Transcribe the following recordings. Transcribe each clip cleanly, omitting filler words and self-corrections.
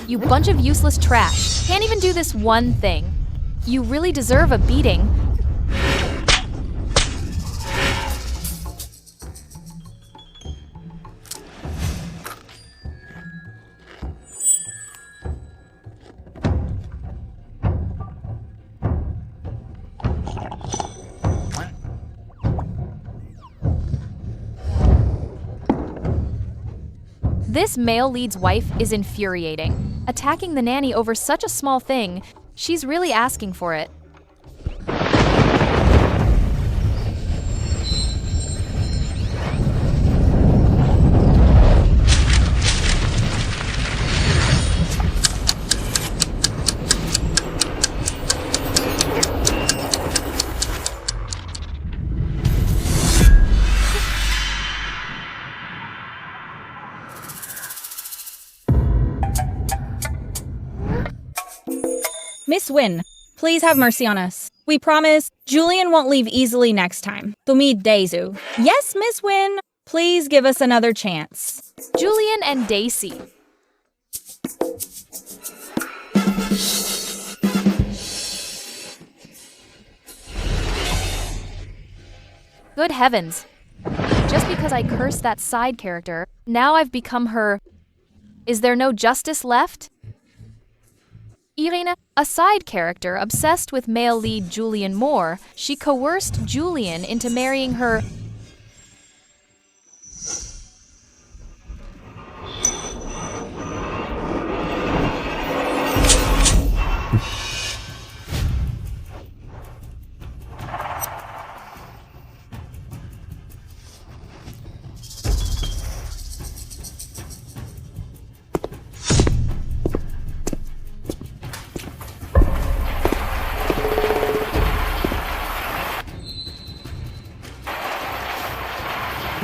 You bunch of useless trash. Can't even do this one thing. You really deserve a beating. This male lead's wife is infuriating. Attacking the nanny over such a small thing, she's really asking for it. Miss Wynne, please have mercy on us. We promise Julian won't leave easily next time. Tumid Deizu. Yes, Miss Wynne, please give us another chance. Julian and Daisy. Good heavens. Just because I cursed that side character, now I've become her... Is there no justice left? Irina, a side character obsessed with male lead Julian Moore, she coerced Julian into marrying her.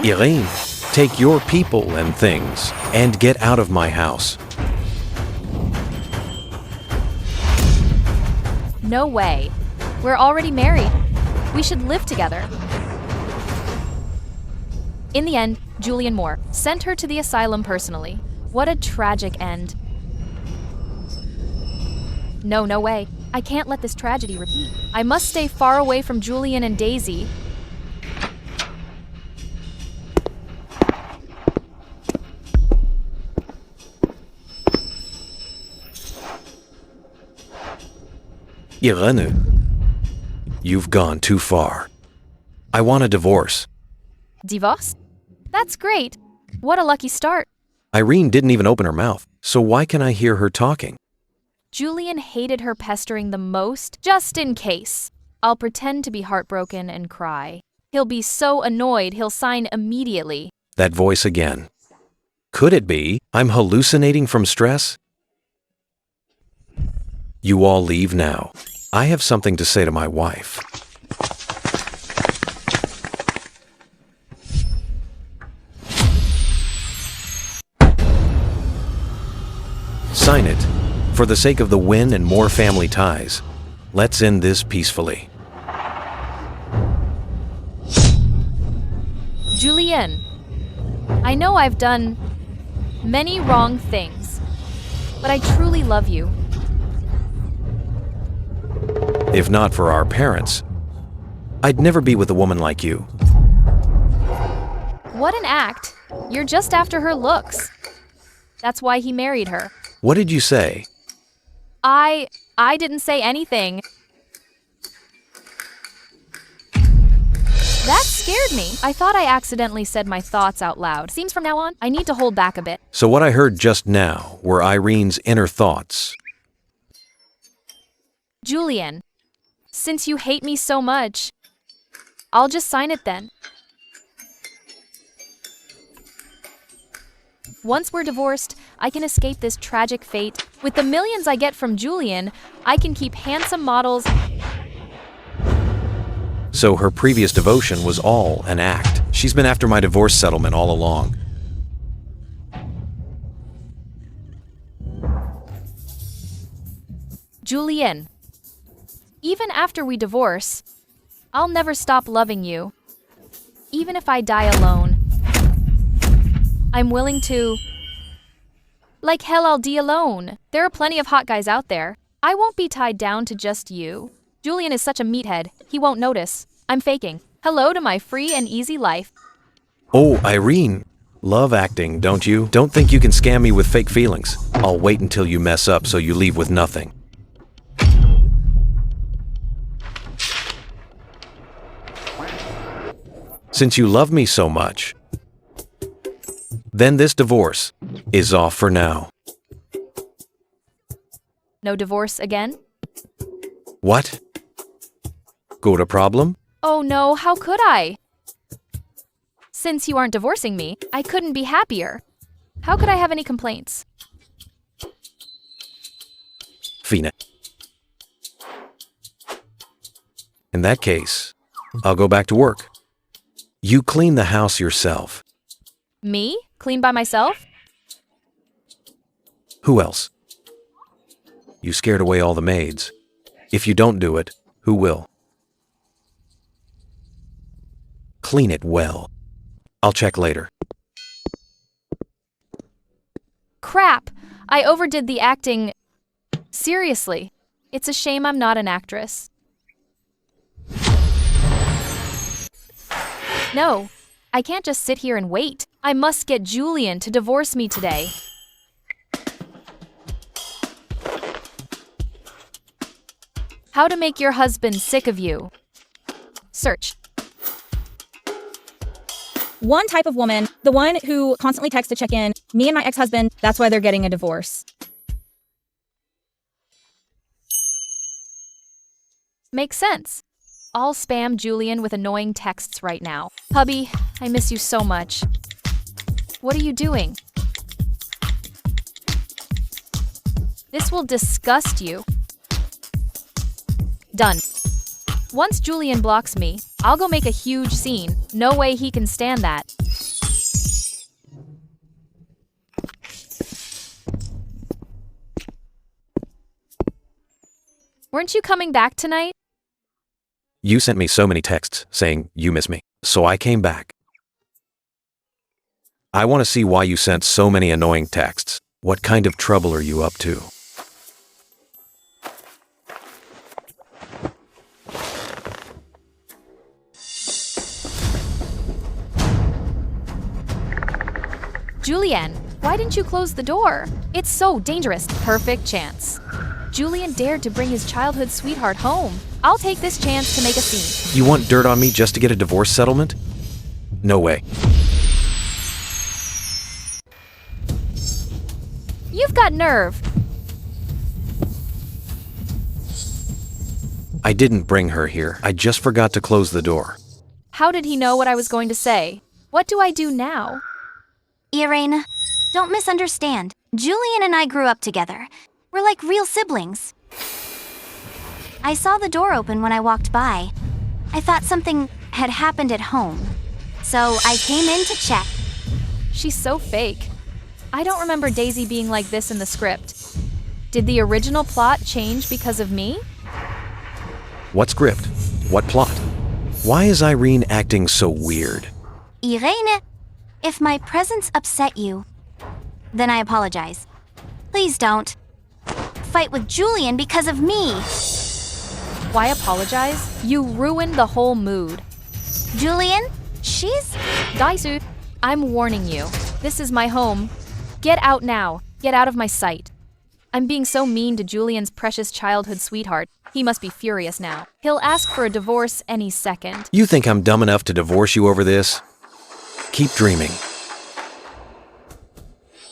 Irene, take your people and things and get out of my house. No way. We're already married. We should live together. In the end, Julian Moore sent her to the asylum personally. What a tragic end. No way. I can't let this tragedy repeat. I must stay far away from Julian and Daisy. Irene, you've gone too far. I want a divorce. Divorce? That's great. What a lucky start. Irene didn't even open her mouth, so why can I hear her talking? Julian hated her pestering the most, just in case. I'll pretend to be heartbroken and cry. He'll be so annoyed he'll sign immediately. That voice again. Could it be I'm hallucinating from stress? You all leave now. I have something to say to my wife. Sign it. For the sake of the Wynne and Moore family ties, let's end this peacefully. Julian, I know I've done many wrong things, but I truly love you. If not for our parents, I'd never be with a woman like you. What an act. You're just after her looks. That's why he married her. What did you say? I didn't say anything. That scared me. I thought I accidentally said my thoughts out loud. Seems from now on, I need to hold back a bit. So what I heard just now were Irene's inner thoughts. Julian, since you hate me so much, I'll just sign it then. Once we're divorced, I can escape this tragic fate. With the millions I get from Julian, I can keep handsome models. So her previous devotion was all an act. She's been after my divorce settlement all along. Julian, even after we divorce, I'll never stop loving you. Even if I die alone, I'm willing to Like hell I'll be alone. There are plenty of hot guys out there. I won't be tied down to just you. Julian is such a meathead, he won't notice. I'm faking. Hello to my free and easy life. Oh, Irene. Love acting, don't you? Don't think you can scam me with fake feelings. I'll wait until you mess up so you leave with nothing. Since you love me so much, then this divorce is off for now. No divorce again? What? Got a problem? Oh no, how could I? Since you aren't divorcing me, I couldn't be happier. How could I have any complaints? Fina. In that case, I'll go back to work. You clean the house yourself. Me? Clean by myself? Who else? You scared away all the maids. If you don't do it, who will? Clean it well. I'll check later. Crap! I overdid the acting. Seriously, it's a shame I'm not an actress. No, I can't just sit here and wait. I must get Julian to divorce me today. How to make your husband sick of you. Search. One type of woman, the one who constantly texts to check in. Me and my ex-husband, that's why they're getting a divorce. Makes sense. I'll spam Julian with annoying texts right now. Hubby, I miss you so much. What are you doing? This will disgust you. Done. Once Julian blocks me, I'll go make a huge scene. No way he can stand that. Weren't you coming back tonight? You sent me so many texts saying you miss me, so I came back. I want to see why you sent so many annoying texts. What kind of trouble are you up to? Julian, why didn't you close the door? It's so dangerous. Perfect chance. Julian dared to bring his childhood sweetheart home. I'll take this chance to make a scene. You want dirt on me just to get a divorce settlement? No way. You've got nerve. I didn't bring her here. I just forgot to close the door. How did he know what I was going to say? What do I do now? Irene, don't misunderstand. Julian and I grew up together. We're like real siblings. I saw the door open when I walked by. I thought something had happened at home. So I came in to check. She's so fake. I don't remember Daisy being like this in the script. Did the original plot change because of me? What script? What plot? Why is Irene acting so weird? Irene, if my presence upset you, then I apologize. Please don't fight with Julian because of me. Why apologize? You ruined the whole mood. Julian, she's... Daisu, I'm warning you. This is my home. Get out now. Get out of my sight. I'm being so mean to Julian's precious childhood sweetheart. He must be furious now. He'll ask for a divorce any second. You think I'm dumb enough to divorce you over this? Keep dreaming.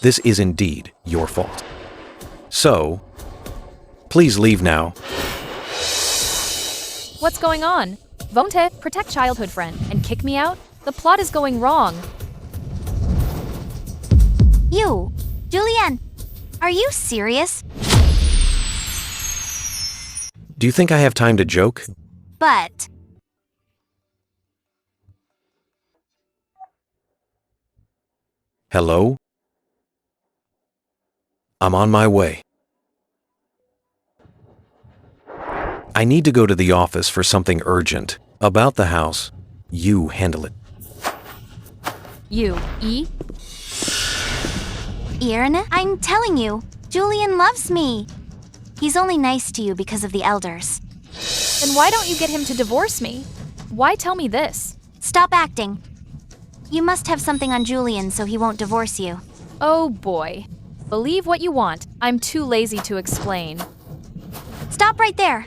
This is indeed your fault. So, please leave now. What's going on? Won't he protect childhood friend and kick me out? The plot is going wrong. You, Julian, are you serious? Do you think I have time to joke? But... Hello? I'm on my way. I need to go to the office for something urgent. About the house, you handle it. You, E? Irina, I'm telling you, Julian loves me. He's only nice to you because of the elders. Then why don't you get him to divorce me? Why tell me this? Stop acting. You must have something on Julian so he won't divorce you. Oh boy. Believe what you want. I'm too lazy to explain. Stop right there.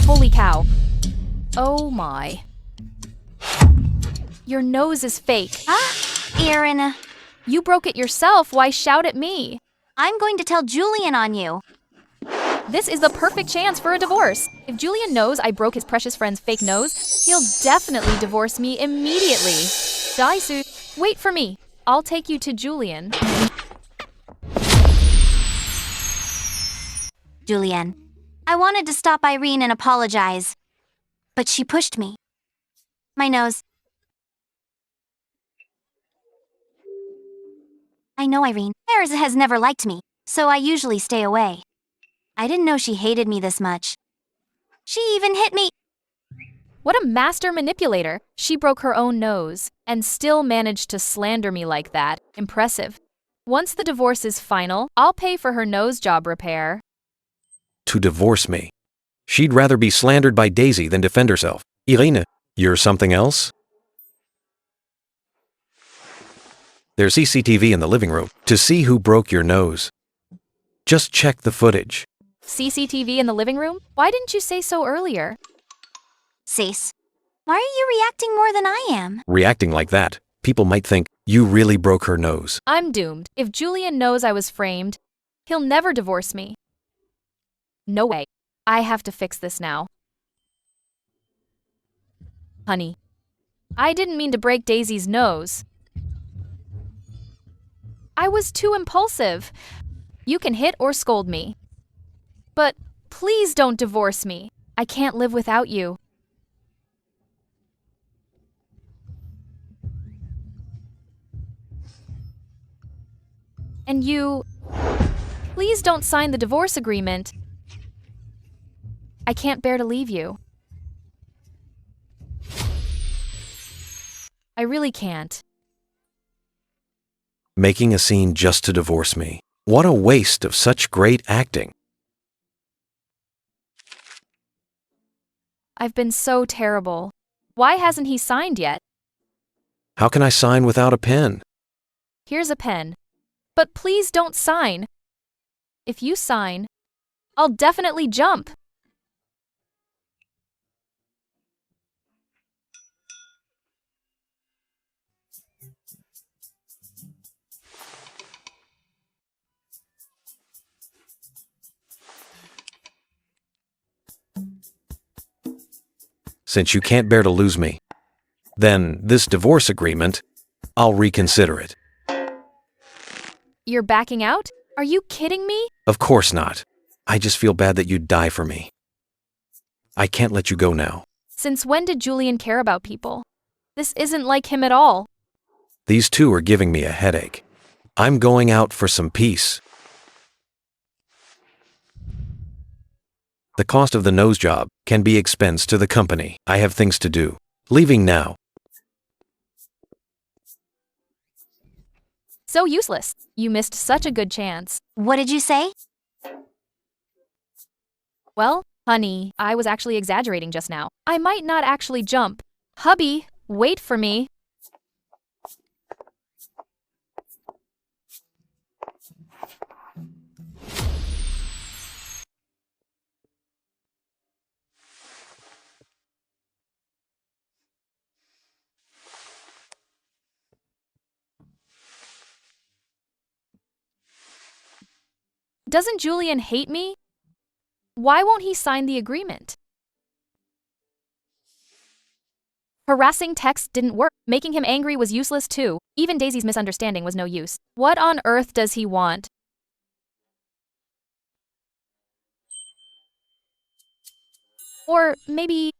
Holy cow. Oh my. Your nose is fake. Irina, You broke it yourself, why shout at me? I'm going to tell Julian on you. This is the perfect chance for a divorce. If Julian knows I broke his precious friend's fake nose, he'll definitely divorce me immediately. Daisu, wait for me. I'll take you to Julian. Julian, I wanted to stop Irene and apologize, but she pushed me. My nose. I know Irene. Paris has never liked me, so I usually stay away. I didn't know she hated me this much. She even hit me. What a master manipulator. She broke her own nose and still managed to slander me like that. Impressive. Once the divorce is final, I'll pay for her nose job repair. To divorce me. She'd rather be slandered by Daisy than defend herself. Irina, you're something else? There's CCTV in the living room to see who broke your nose. Just check the footage. CCTV in the living room? Why didn't you say so earlier? Sis, why are you reacting more than I am? Reacting like that, people might think you really broke her nose. I'm doomed. If Julian knows I was framed, he'll never divorce me. No way. I have to fix this now. Honey, I didn't mean to break Daisy's nose. I was too impulsive. You can hit or scold me. But please don't divorce me. I can't live without you. And you, please don't sign the divorce agreement. I can't bear to leave you. I really can't. Making a scene just to divorce me. What a waste of such great acting. I've been so terrible. Why hasn't he signed yet? How can I sign without a pen? Here's a pen. But please don't sign. If you sign, I'll definitely jump. Since you can't bear to lose me, then this divorce agreement, I'll reconsider it. You're backing out? Are you kidding me? Of course not. I just feel bad that you'd die for me. I can't let you go now. Since when did Julian care about people? This isn't like him at all. These two are giving me a headache. I'm going out for some peace. The cost of the nose job can be expensed to the company. I have things to do. Leaving now. So useless. You missed such a good chance. What did you say? Well, honey, I was actually exaggerating just now. I might not actually jump. Hubby, wait for me. Doesn't Julian hate me? Why won't he sign the agreement? Harassing text didn't work. Making him angry was useless too. Even Daisy's misunderstanding was no use. What on earth does he want? Or maybe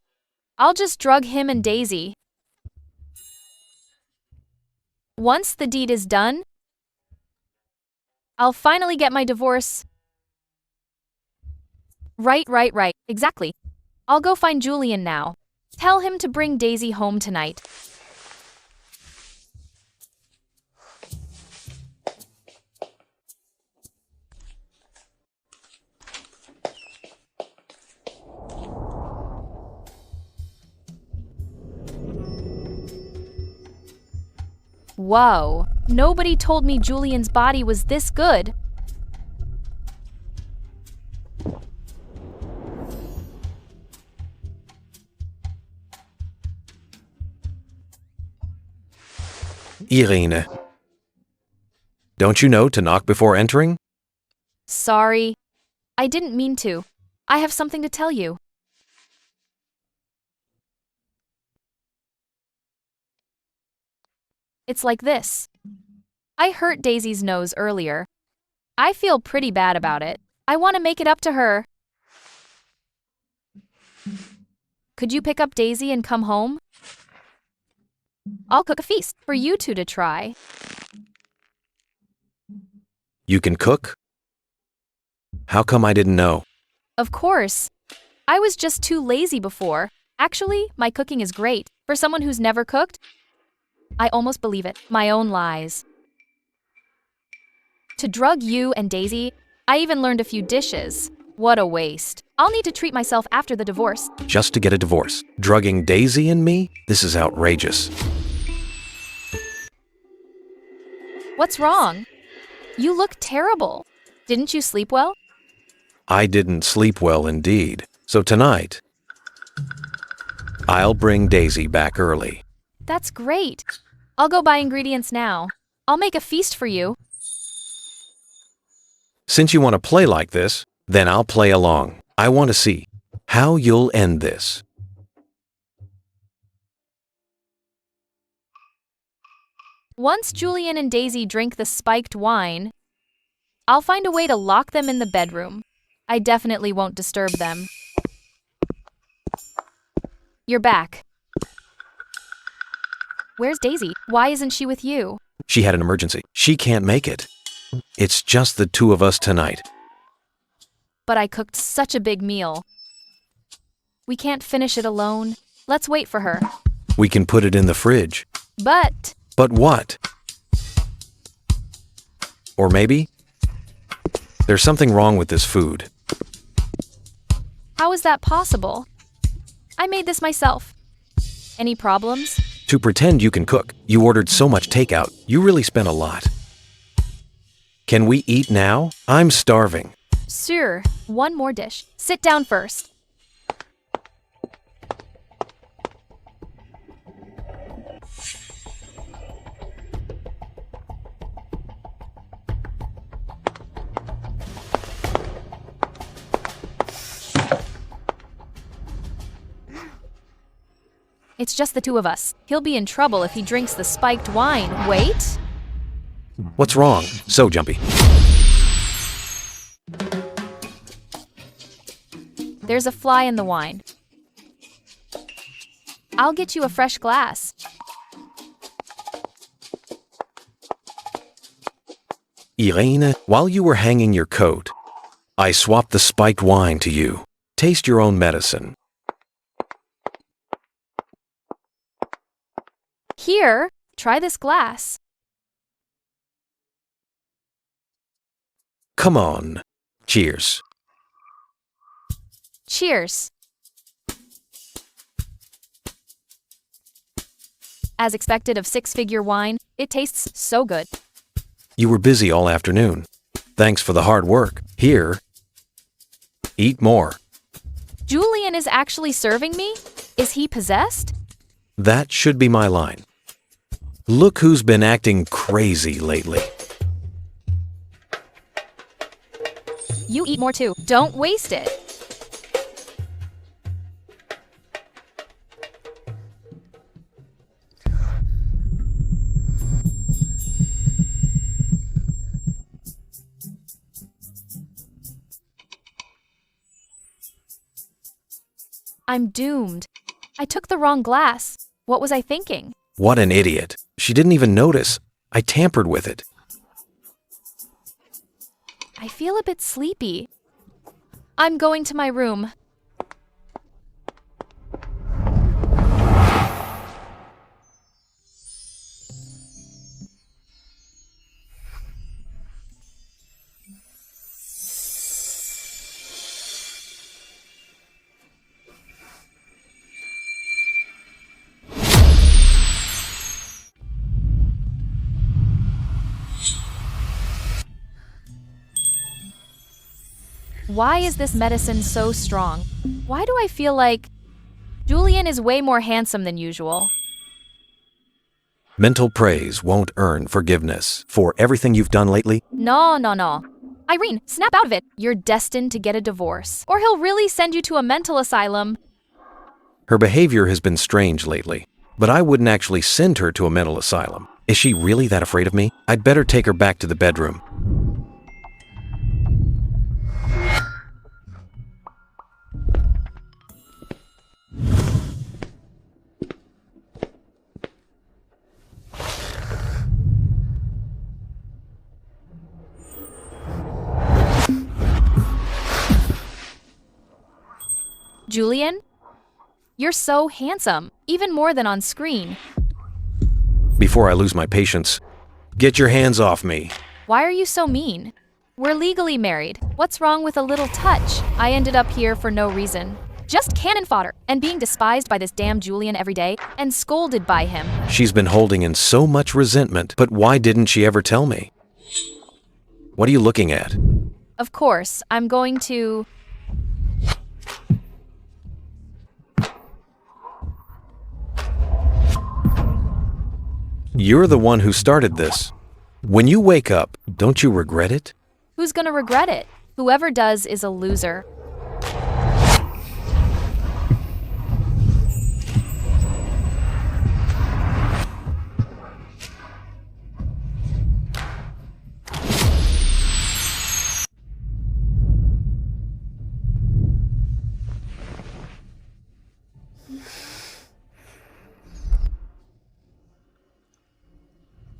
I'll just drug him and Daisy. Once the deed is done, I'll finally get my divorce. Right. Exactly. I'll go find Julian now. Tell him to bring Daisy home tonight. Whoa, nobody told me Julian's body was this good. Irene. Don't you know to knock before entering? Sorry, I didn't mean to. I have something to tell you. It's like this. I hurt Daisy's nose earlier. I feel pretty bad about it. I want to make it up to her. Could you pick up Daisy and come home? I'll cook a feast for you two to try. You can cook? How come I didn't know? Of course. I was just too lazy before. Actually, my cooking is great. For someone who's never cooked, I almost believe it. My own lies. To drug you and Daisy, I even learned a few dishes. What a waste. I'll need to treat myself after the divorce. Just to get a divorce. Drugging Daisy and me? This is outrageous. What's wrong? You look terrible. Didn't you sleep well? I didn't sleep well indeed. So tonight, I'll bring Daisy back early. That's great. I'll go buy ingredients now. I'll make a feast for you. Since you want to play like this, then I'll play along. I want to see how you'll end this. Once Julian and Daisy drink the spiked wine, I'll find a way to lock them in the bedroom. I definitely won't disturb them. You're back. Where's Daisy? Why isn't she with you? She had an emergency. She can't make it. It's just the two of us tonight. But I cooked such a big meal. We can't finish it alone. Let's wait for her. We can put it in the fridge. But But what? Or maybe there's something wrong with this food. how is that possible? I made this myself. Any problems? To pretend you can cook, you ordered so much takeout. You really spent a lot. Can we eat now? I'm starving. Sure, one more dish. Sit down first. It's just the two of us. He'll be in trouble if he drinks the spiked wine. Wait. What's wrong? So jumpy. There's a fly in the wine. I'll get you a fresh glass. Irene, while you were hanging your coat, I swapped the spiked wine to you. Taste your own medicine. Here, try this glass. Come on. Cheers. Cheers. As expected of six-figure wine, it tastes so good. You were busy all afternoon. Thanks for the hard work. Here. Eat more. Julian is actually serving me? Is he possessed? That should be my line. Look who's been acting crazy lately. You eat more too. Don't waste it. I'm doomed. I took the wrong glass. What was I thinking? What an idiot. She didn't even notice. I tampered with it. I feel a bit sleepy. I'm going to my room. Why is this medicine so strong? Why do I feel like Julian is way more handsome than usual? Mental praise won't earn forgiveness for everything you've done lately. No. Irene, snap out of it. You're destined to get a divorce. Or he'll really send you to a mental asylum. Her behavior has been strange lately, but I wouldn't actually send her to a mental asylum. Is she really that afraid of me? I'd better take her back to the bedroom. Julian? You're so handsome, even more than on screen. Before I lose my patience, get your hands off me. Why are you so mean? We're legally married. What's wrong with a little touch? I ended up here for no reason. Just cannon fodder, and being despised by this damn Julian every day, and scolded by him. She's been holding in so much resentment, but why didn't she ever tell me? What are you looking at? Of course, I'm going to... You're the one who started this. When you wake up, don't you regret it? Who's gonna regret it? Whoever does is a loser.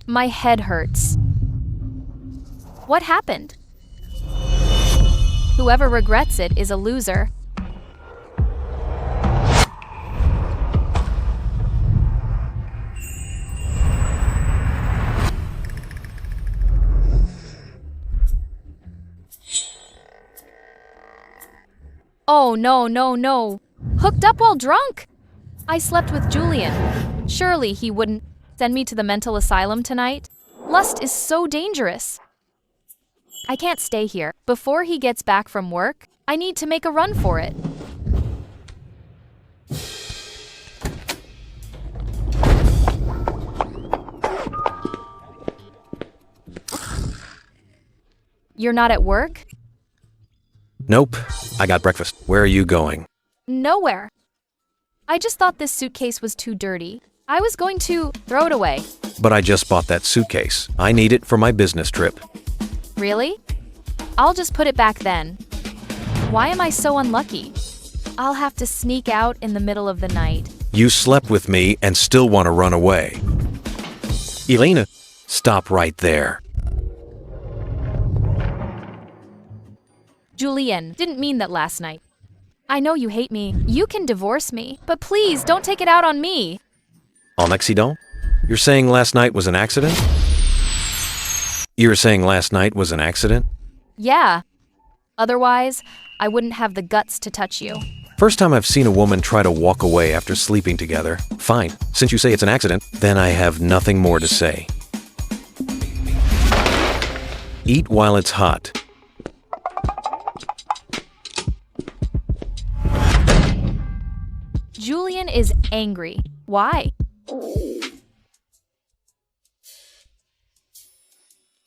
My head hurts. What happened? Whoever regrets it is a loser. Oh, no. Hooked up while drunk? I slept with Julian. Surely he wouldn't send me to the mental asylum tonight? Lust is so dangerous. I can't stay here. Before he gets back from work, I need to make a run for it. You're not at work? Nope. I got breakfast. Where are you going? Nowhere. I just thought this suitcase was too dirty. I was going to throw it away. But I just bought that suitcase. I need it for my business trip. Really? I'll just put it back then. Why am I so unlucky? I'll have to sneak out in the middle of the night. You slept with me and still want to run away. Elena, stop right there. Julian, didn't mean that last night. I know you hate me. You can divorce me, but please don't take it out on me. En accident? You're saying last night was an accident? You're saying last night was an accident? Yeah. Otherwise, I wouldn't have the guts to touch you. First time I've seen a woman try to walk away after sleeping together. Fine. Since you say it's an accident, then I have nothing more to say. Eat while it's hot. Julian is angry. Why?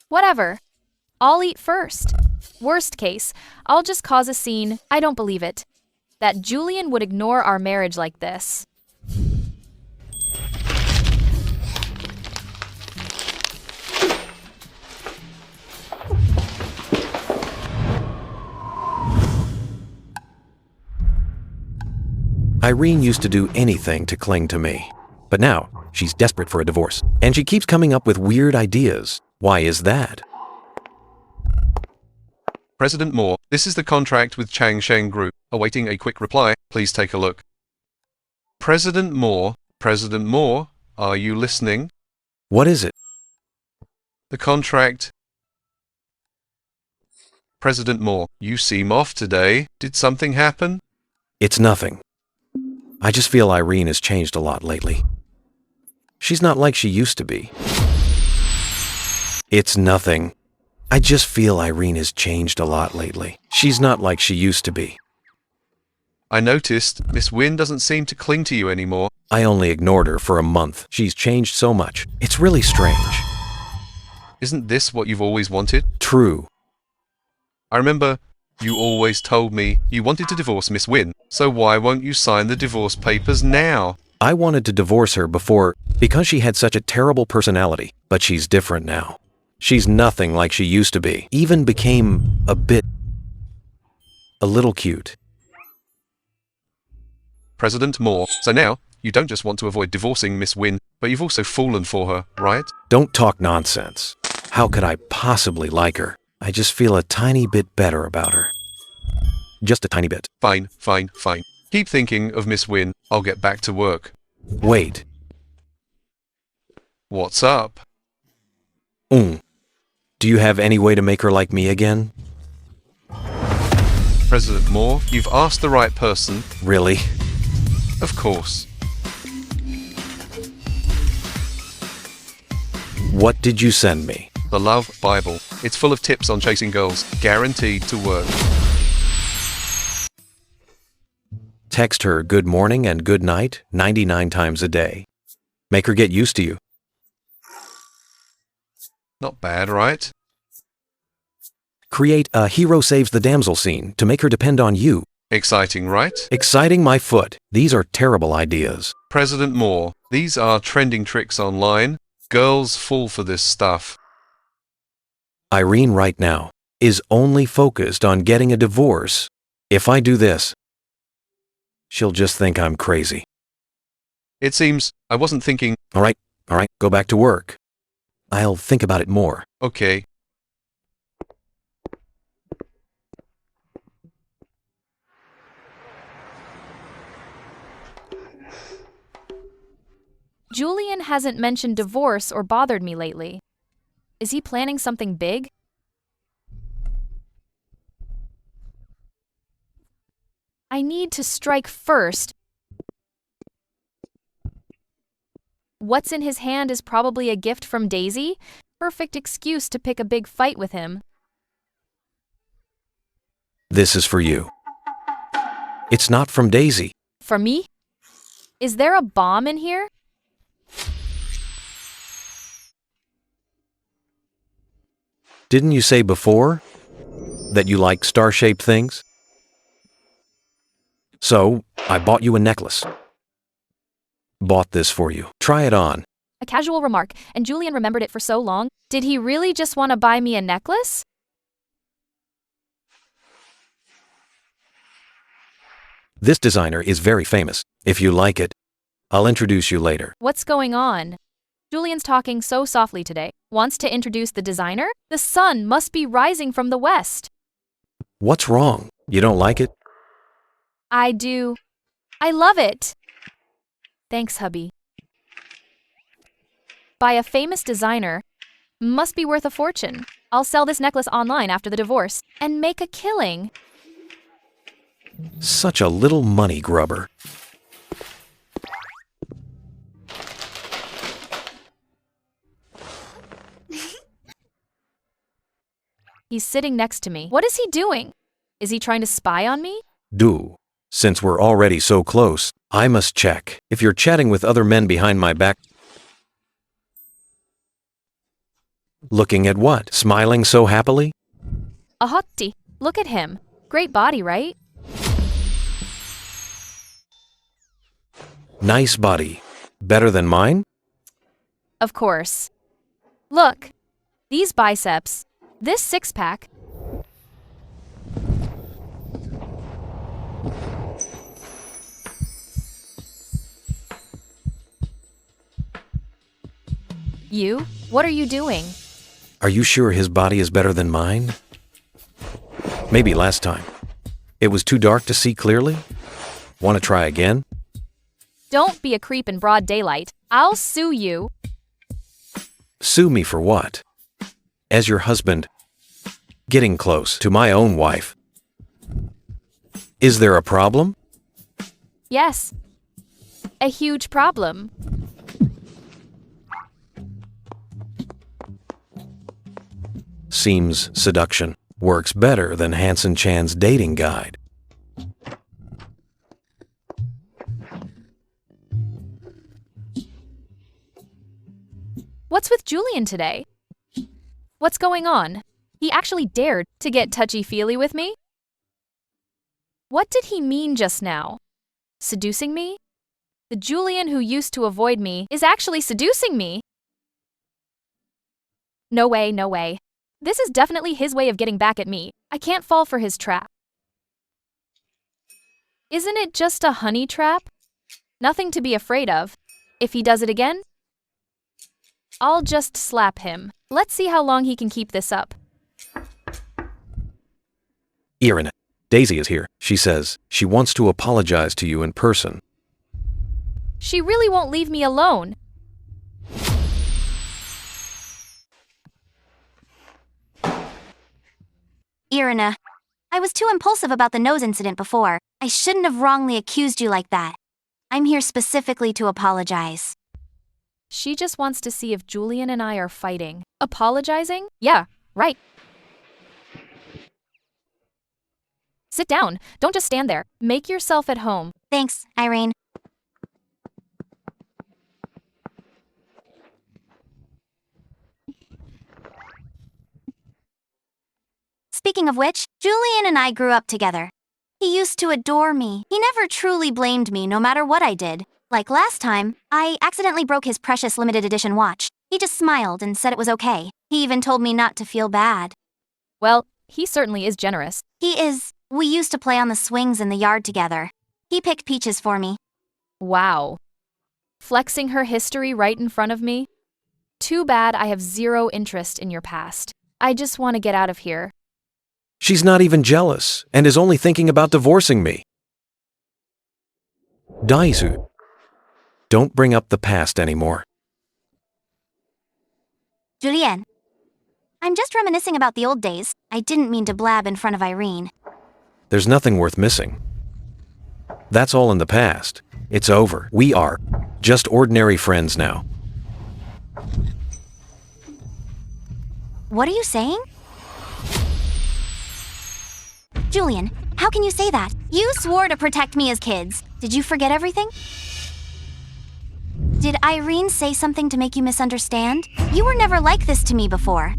Whatever. I'll eat first. Worst case, I'll just cause a scene. I don't believe it. That Julian would ignore our marriage like this. Irene used to do anything to cling to me. But now, she's desperate for a divorce. And she keeps coming up with weird ideas. Why is that? President Moore, this is the contract with Chang Sheng Group. Awaiting a quick reply. Please take a look. President Moore, are you listening? What is it? The contract. President Moore, you seem off today. Did something happen? It's nothing. I just feel Irene has changed a lot lately. She's not like she used to be. It's nothing. I just feel Irene has changed a lot lately. She's not like she used to be. I noticed Miss Wynne doesn't seem to cling to you anymore. I only ignored her for a month. She's changed so much. It's really strange. Isn't this what you've always wanted? True. I remember you always told me you wanted to divorce Miss Wynne, so why won't you sign the divorce papers now? I wanted to divorce her before because she had such a terrible personality, but she's different now. She's nothing like she used to be. Even became a little cute. President Moore. So now, you don't just want to avoid divorcing Miss Wynne, but you've also fallen for her, right? Don't talk nonsense. How could I possibly like her? I just feel a tiny bit better about her. Just a tiny bit. Fine, fine, fine. Keep thinking of Miss Wynne. I'll get back to work. Wait. What's up? Do you have any way to make her like me again? President Moore, you've asked the right person. Really? Of course. What did you send me? The Love Bible. It's full of tips on chasing girls, guaranteed to work. Text her good morning and good night 99 times a day. Make her get used to you. Not bad, right? Create a hero saves the damsel scene to make her depend on you. Exciting, right? Exciting my foot. These are terrible ideas. President Moore, these are trending tricks online. Girls fall for this stuff. Irene right now is only focused on getting a divorce. If I do this, she'll just think I'm crazy. It seems I wasn't thinking. All right, go back to work. I'll think about it more. Okay. Julian hasn't mentioned divorce or bothered me lately. Is he planning something big? I need to strike first. What's in his hand is probably a gift from Daisy. Perfect excuse to pick a big fight with him. This is for you. It's not from Daisy. For me? Is there a bomb in here? Didn't you say before that you like star-shaped things? So, I bought you a necklace. Bought this for you. Try it on. A casual remark, and Julian remembered it for so long. Did he really just want to buy me a necklace? This designer is very famous. If you like it, I'll introduce you later. What's going on? Julian's talking so softly today. Wants to introduce the designer? The sun must be rising from the west. What's wrong? You don't like it? I do. I love it. Thanks, hubby. By a famous designer. Must be worth a fortune. I'll sell this necklace online after the divorce and make a killing. Such a little money grubber. He's sitting next to me. What is he doing? Is he trying to spy on me? Since we're already so close, I must check. If you're chatting with other men behind my back... Looking at what? Smiling so happily? A hottie. Look at him. Great body, right? Nice body. Better than mine? Of course. Look. These biceps. This six-pack. You? What are you doing? Are you sure his body is better than mine? Maybe last time. It was too dark to see clearly? Want to try again? Don't be a creep in broad daylight. I'll sue you. Sue me for what? As your husband, getting close to my own wife. Is there a problem? Yes. A huge problem. seems seduction works better than Hansen Chan's dating guide. What's with Julian today? What's going on? He actually dared to get touchy-feely with me? What did he mean just now? Seducing me? The Julian who used to avoid me is actually seducing me? No way, no way. This is definitely his way of getting back at me. I can't fall for his trap. Isn't it just a honey trap? Nothing to be afraid of. If he does it again, I'll just slap him. Let's see how long he can keep this up. Irina, Daisy is here. She says she wants to apologize to you in person. She really won't leave me alone. Irina, I was too impulsive about the nose incident before. I shouldn't have wrongly accused you like that. I'm here specifically to apologize. She just wants to see if Julian and I are fighting. Apologizing? Yeah, right. Sit down. Don't just stand there. Make yourself at home. Thanks, Irene. Speaking of which, Julian and I grew up together. He used to adore me. He never truly blamed me no matter what I did. Like last time, I accidentally broke his precious limited edition watch. He just smiled and said it was okay. He even told me not to feel bad. Well, he certainly is generous. He is. We used to play on the swings in the yard together. He picked peaches for me. Wow. Flexing her history right in front of me? Too bad I have zero interest in your past. I just want to get out of here. She's not even jealous and is only thinking about divorcing me. Daisu, don't bring up the past anymore. Julian. I'm just reminiscing about the old days. I didn't mean to blab in front of Irene. There's nothing worth missing. That's all in the past. It's over. We are just ordinary friends now. What are you saying? Julian, how can you say that? You swore to protect me as kids. Did you forget everything? Did Irene say something to make you misunderstand? You were never like this to me before.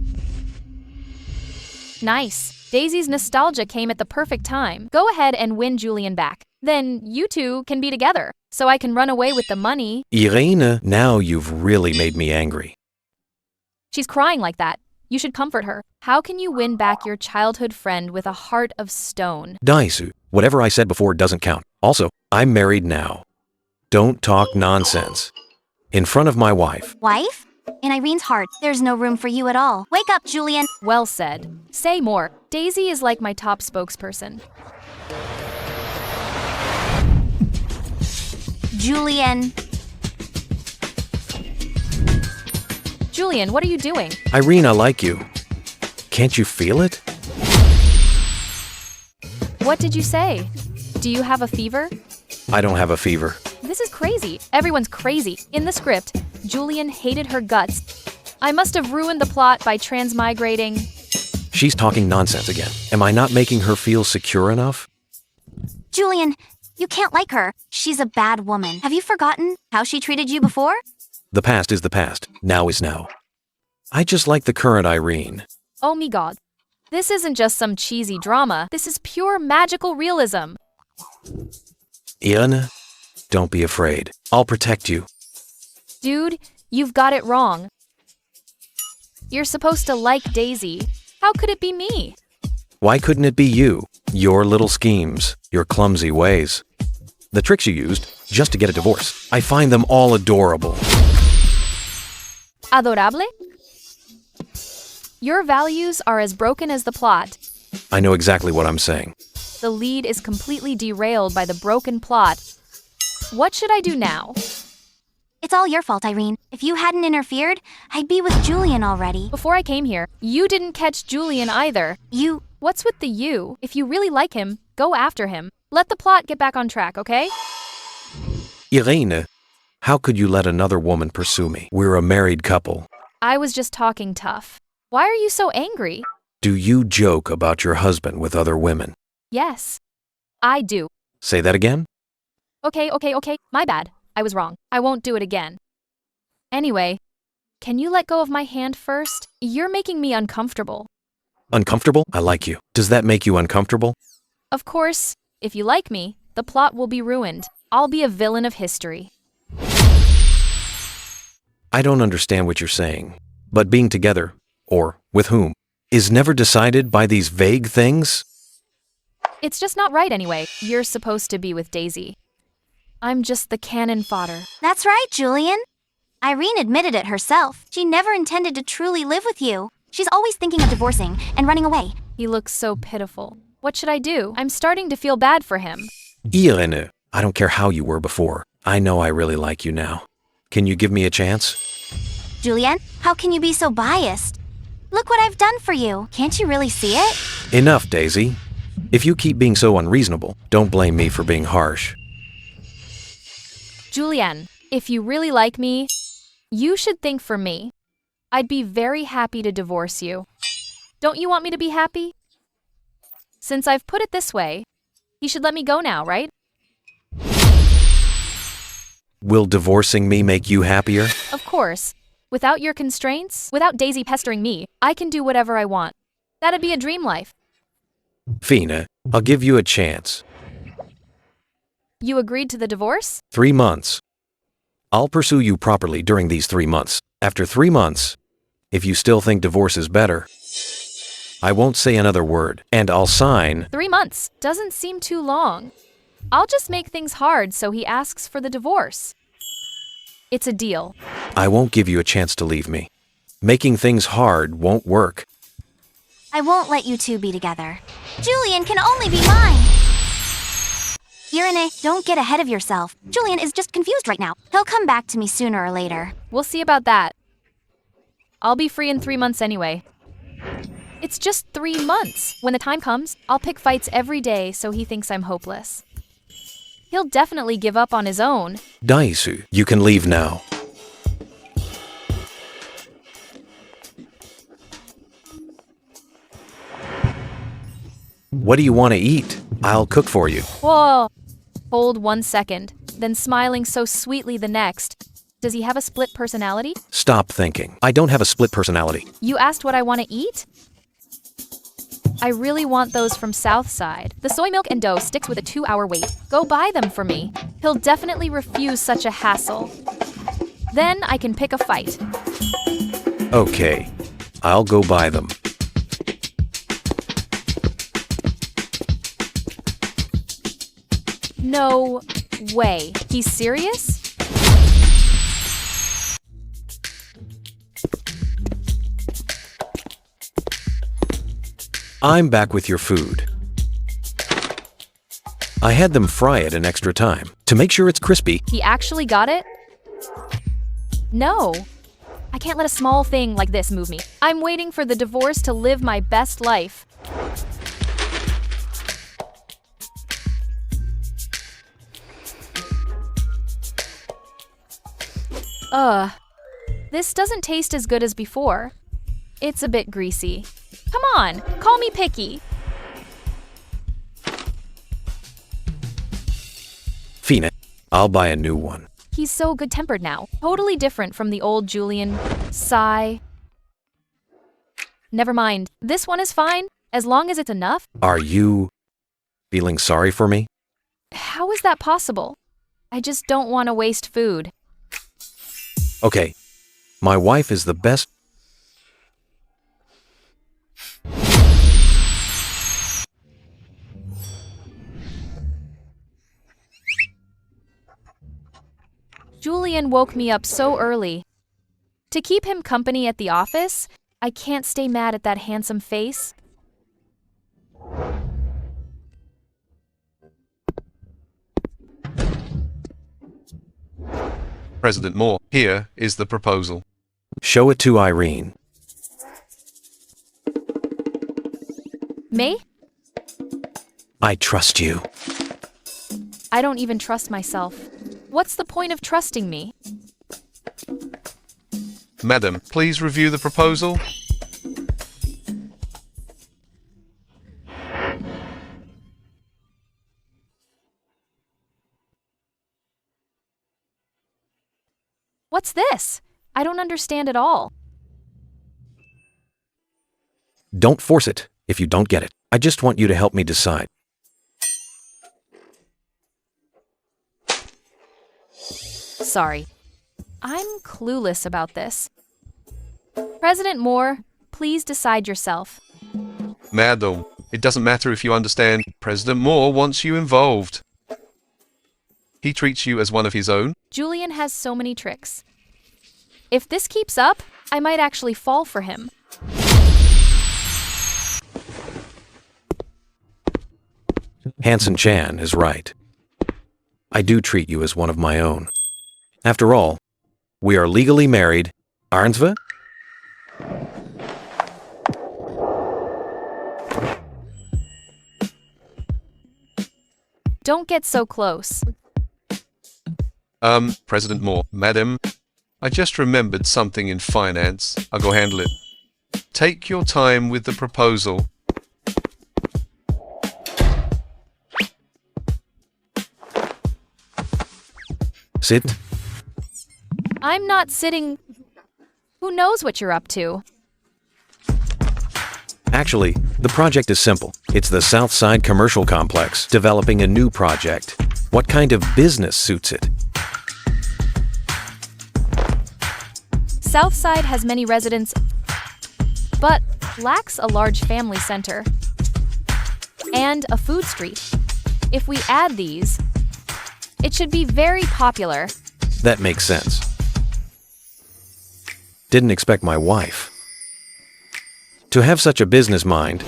Nice. Daisy's nostalgia came at the perfect time. Go ahead and win Julian back. Then you two can be together, so I can run away with the money. Irene, now you've really made me angry. She's crying like that. You should comfort her. How can you win back your childhood friend with a heart of stone? Daisu, whatever I said before doesn't count. Also, I'm married now. Don't talk nonsense. In front of my wife. Wife? In Irene's heart, there's no room for you at all. Wake up, Julian. Well said. Say more. Daisy is like my top spokesperson. Julian. Julian, what are you doing? Irene, I like you. Can't you feel it? What did you say? Do you have a fever? I don't have a fever. This is crazy. Everyone's crazy. In the script, Julian hated her guts. I must have ruined the plot by transmigrating. She's talking nonsense again. Am I not making her feel secure enough? Julian, you can't like her. She's a bad woman. Have you forgotten how she treated you before? The past is the past. Now is now. I just like the current Irene. Oh my god. This isn't just some cheesy drama. This is pure magical realism. Irina, don't be afraid. I'll protect you. Dude, you've got it wrong. You're supposed to like Daisy. How could it be me? Why couldn't it be you? Your little schemes, your clumsy ways. The tricks you used just to get a divorce. I find them all adorable. Adorable? Your values are as broken as the plot. I know exactly what I'm saying. The lead is completely derailed by the broken plot. What should I do now? It's all your fault, Irene. If you hadn't interfered, I'd be with Julian already. Before I came here, you didn't catch Julian either. What's with the you? If you really like him, go after him. Let the plot get back on track, okay? Irene, how could you let another woman pursue me? We're a married couple. I was just talking tough. Why are you so angry? Do you joke about your husband with other women? Yes, I do. Say that again? Okay. My bad. I was wrong. I won't do it again. Anyway, can you let go of my hand first? You're making me uncomfortable. Uncomfortable? I like you. Does that make you uncomfortable? Of course, if you like me, the plot will be ruined. I'll be a villain of history. I don't understand what you're saying. But being together, or with whom, is never decided by these vague things? It's just not right anyway. You're supposed to be with Daisy. I'm just the cannon fodder. That's right, Julian. Irene admitted it herself. She never intended to truly live with you. She's always thinking of divorcing and running away. He looks so pitiful. What should I do? I'm starting to feel bad for him. Irene, I don't care how you were before. I know I really like you now. Can you give me a chance? Julian, how can you be so biased? Look what I've done for you. Can't you really see it? Enough, Daisy. If you keep being so unreasonable, don't blame me for being harsh. Julian, if you really like me, you should think for me. I'd be very happy to divorce you. Don't you want me to be happy? Since I've put it this way, he should let me go now, right? Will divorcing me make you happier? Of course. Without your constraints, without Daisy pestering me, I can do whatever I want. That'd be a dream life. Fina, I'll give you a chance. You agreed to the divorce? 3 months. I'll pursue you properly during these 3 months. After 3 months, if you still think divorce is better, I won't say another word, and I'll sign. 3 months doesn't seem too long. I'll just make things hard so he asks for the divorce. It's a deal. I won't give you a chance to leave me. Making things hard won't work. I won't let you two be together. Julian can only be mine. Irene, don't get ahead of yourself. Julian is just confused right now. He'll come back to me sooner or later. We'll see about that. I'll be free in 3 months anyway. It's just 3 months. When the time comes, I'll pick fights every day so he thinks I'm hopeless. He'll definitely give up on his own. Daisu, you can leave now. What do you want to eat? I'll cook for you. Whoa! Hold 1 second, then smiling so sweetly the next. Does he have a split personality? Stop thinking. I don't have a split personality. You asked what I want to eat? I really want those from Southside. The soy milk and dough sticks with a 2-hour wait. Go buy them for me. He'll definitely refuse such a hassle. Then I can pick a fight. Okay, I'll go buy them. No way. He's serious? I'm back with your food. I had them fry it an extra time to make sure it's crispy. He actually got it? No. I can't let a small thing like this move me. I'm waiting for the divorce to live my best life. This doesn't taste as good as before. It's a bit greasy. Come on, call me picky. Fina, I'll buy a new one. He's so good-tempered now. Totally different from the old Julian. Sigh. Never mind. This one is fine, as long as it's enough. Are you feeling sorry for me? How is that possible? I just don't want to waste food. Okay, my wife is the best. Julian woke me up so early. To keep him company at the office, I can't stay mad at that handsome face. President Moore, here is the proposal. Show it to Irene. May? I trust you. I don't even trust myself. What's the point of trusting me? Madam, please review the proposal. What's this? I don't understand at all. Don't force it if you don't get it. I just want you to help me decide. Sorry. I'm clueless about this. President Moore, please decide yourself. Madam, it doesn't matter if you understand. President Moore wants you involved. He treats you as one of his own. Julian has so many tricks. If this keeps up, I might actually fall for him. Hanson Chan is right. I do treat you as one of my own. After all, we are legally married, aren't we? Don't get so close. President Moore, Madam, I just remembered something in finance. I'll go handle it. Take your time with the proposal. Sit. I'm not sitting... Who knows what you're up to? Actually, the project is simple. It's the Southside Commercial Complex, developing a new project. What kind of business suits it? Southside has many residents, but lacks a large family center and a food street. If we add these, it should be very popular. That makes sense. Didn't expect my wife to have such a business mind.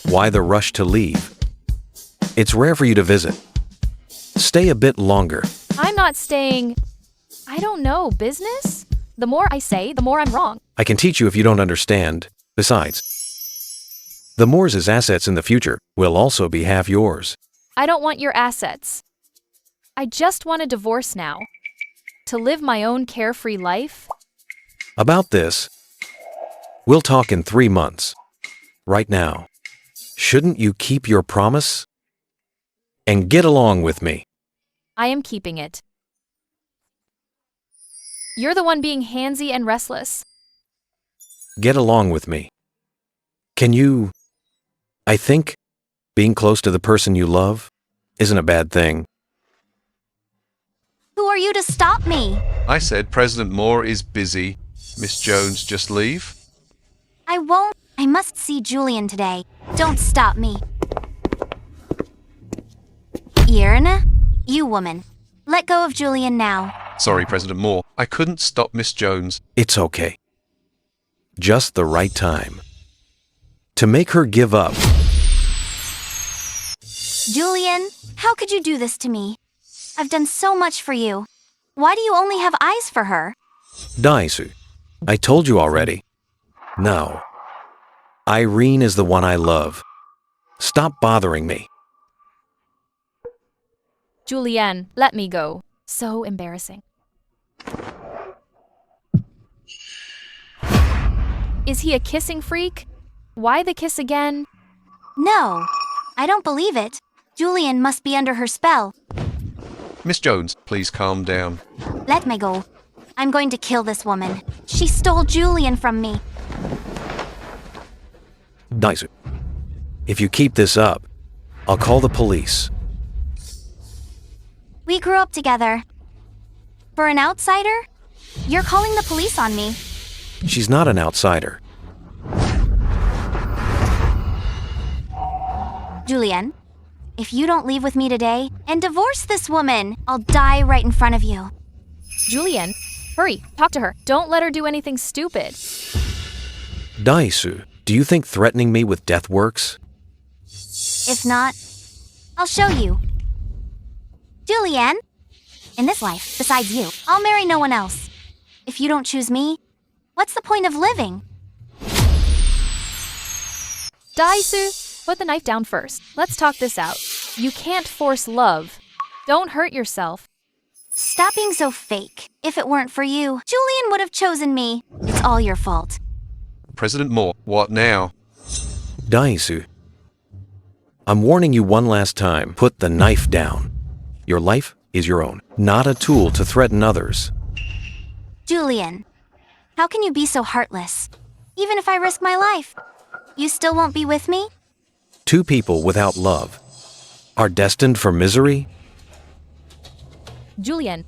Why the rush to leave? It's rare for you to visit. Stay a bit longer. I'm not staying... I don't know, business? The more I say, the more I'm wrong. I can teach you if you don't understand. Besides, the Moores' assets in the future will also be half yours. I don't want your assets. I just want a divorce now. To live my own carefree life. About this, we'll talk in 3 months. Right now, shouldn't you keep your promise? And get along with me. I am keeping it. You're the one being handsy and restless. Get along with me. Can you... I think being close to the person you love isn't a bad thing. Who are you to stop me? I said President Moore is busy. Miss Jones, just leave. I won't. I must see Julian today. Don't stop me. Irina, you woman. Let go of Julian now. Sorry, President Moore. I couldn't stop Miss Jones. It's okay. Just the right time. To make her give up. Julian, how could you do this to me? I've done so much for you. Why do you only have eyes for her? Daisu, I told you already. No. Irene is the one I love. Stop bothering me. Julian, let me go. So embarrassing. Is he a kissing freak? Why the kiss again? No, I don't believe it. Julian must be under her spell. Miss Jones, please calm down. Let me go. I'm going to kill this woman. She stole Julian from me. Daisu, if you keep this up, I'll call the police. We grew up together. For an outsider? You're calling the police on me. She's not an outsider. Julian, if you don't leave with me today and divorce this woman, I'll die right in front of you. Julian, hurry, talk to her. Don't let her do anything stupid. Daisu, do you think threatening me with death works? If not, I'll show you. Julian, in this life, besides you, I'll marry no one else. If you don't choose me, what's the point of living? Daisu, put the knife down first. Let's talk this out. You can't force love. Don't hurt yourself. Stop being so fake. If it weren't for you, Julian would have chosen me. It's all your fault. President Moore, what now? Daisu, I'm warning you one last time. Put the knife down. Your life is your own, not a tool to threaten others. Julian, how can you be so heartless? Even if I risk my life, you still won't be with me? Two people without love are destined for misery? Julian,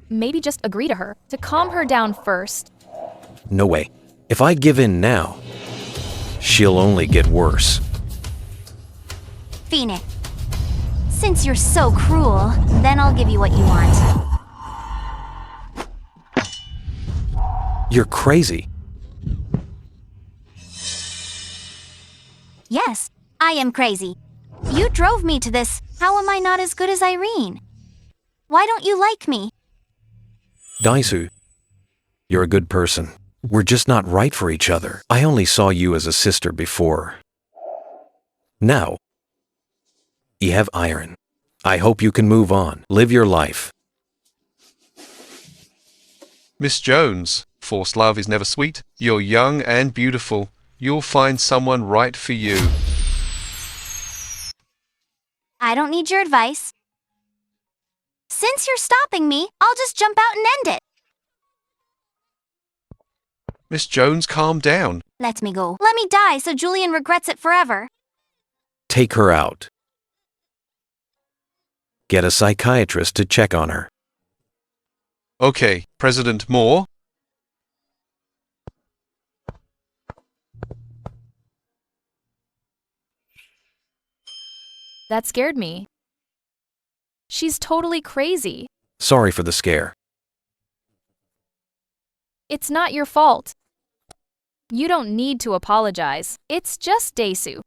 maybe just agree to her, to calm her down first. No way. If I give in now, she'll only get worse. Phoenix, since you're so cruel, then I'll give you what you want. You're crazy. Yes, I am crazy. You drove me to this. How am I not as good as Irene? Why don't you like me? Daisu, you're a good person. We're just not right for each other. I only saw you as a sister before. Now, you have iron. I hope you can move on. Live your life. Miss Jones, forced love is never sweet. You're young and beautiful. You'll find someone right for you. I don't need your advice. Since you're stopping me, I'll just jump out and end it. Miss Jones, calm down. Let me go. Let me die so Julian regrets it forever. Take her out. Get a psychiatrist to check on her. Okay, President Moore. That scared me. She's totally crazy. Sorry for the scare. It's not your fault. You don't need to apologize. It's just Daisu.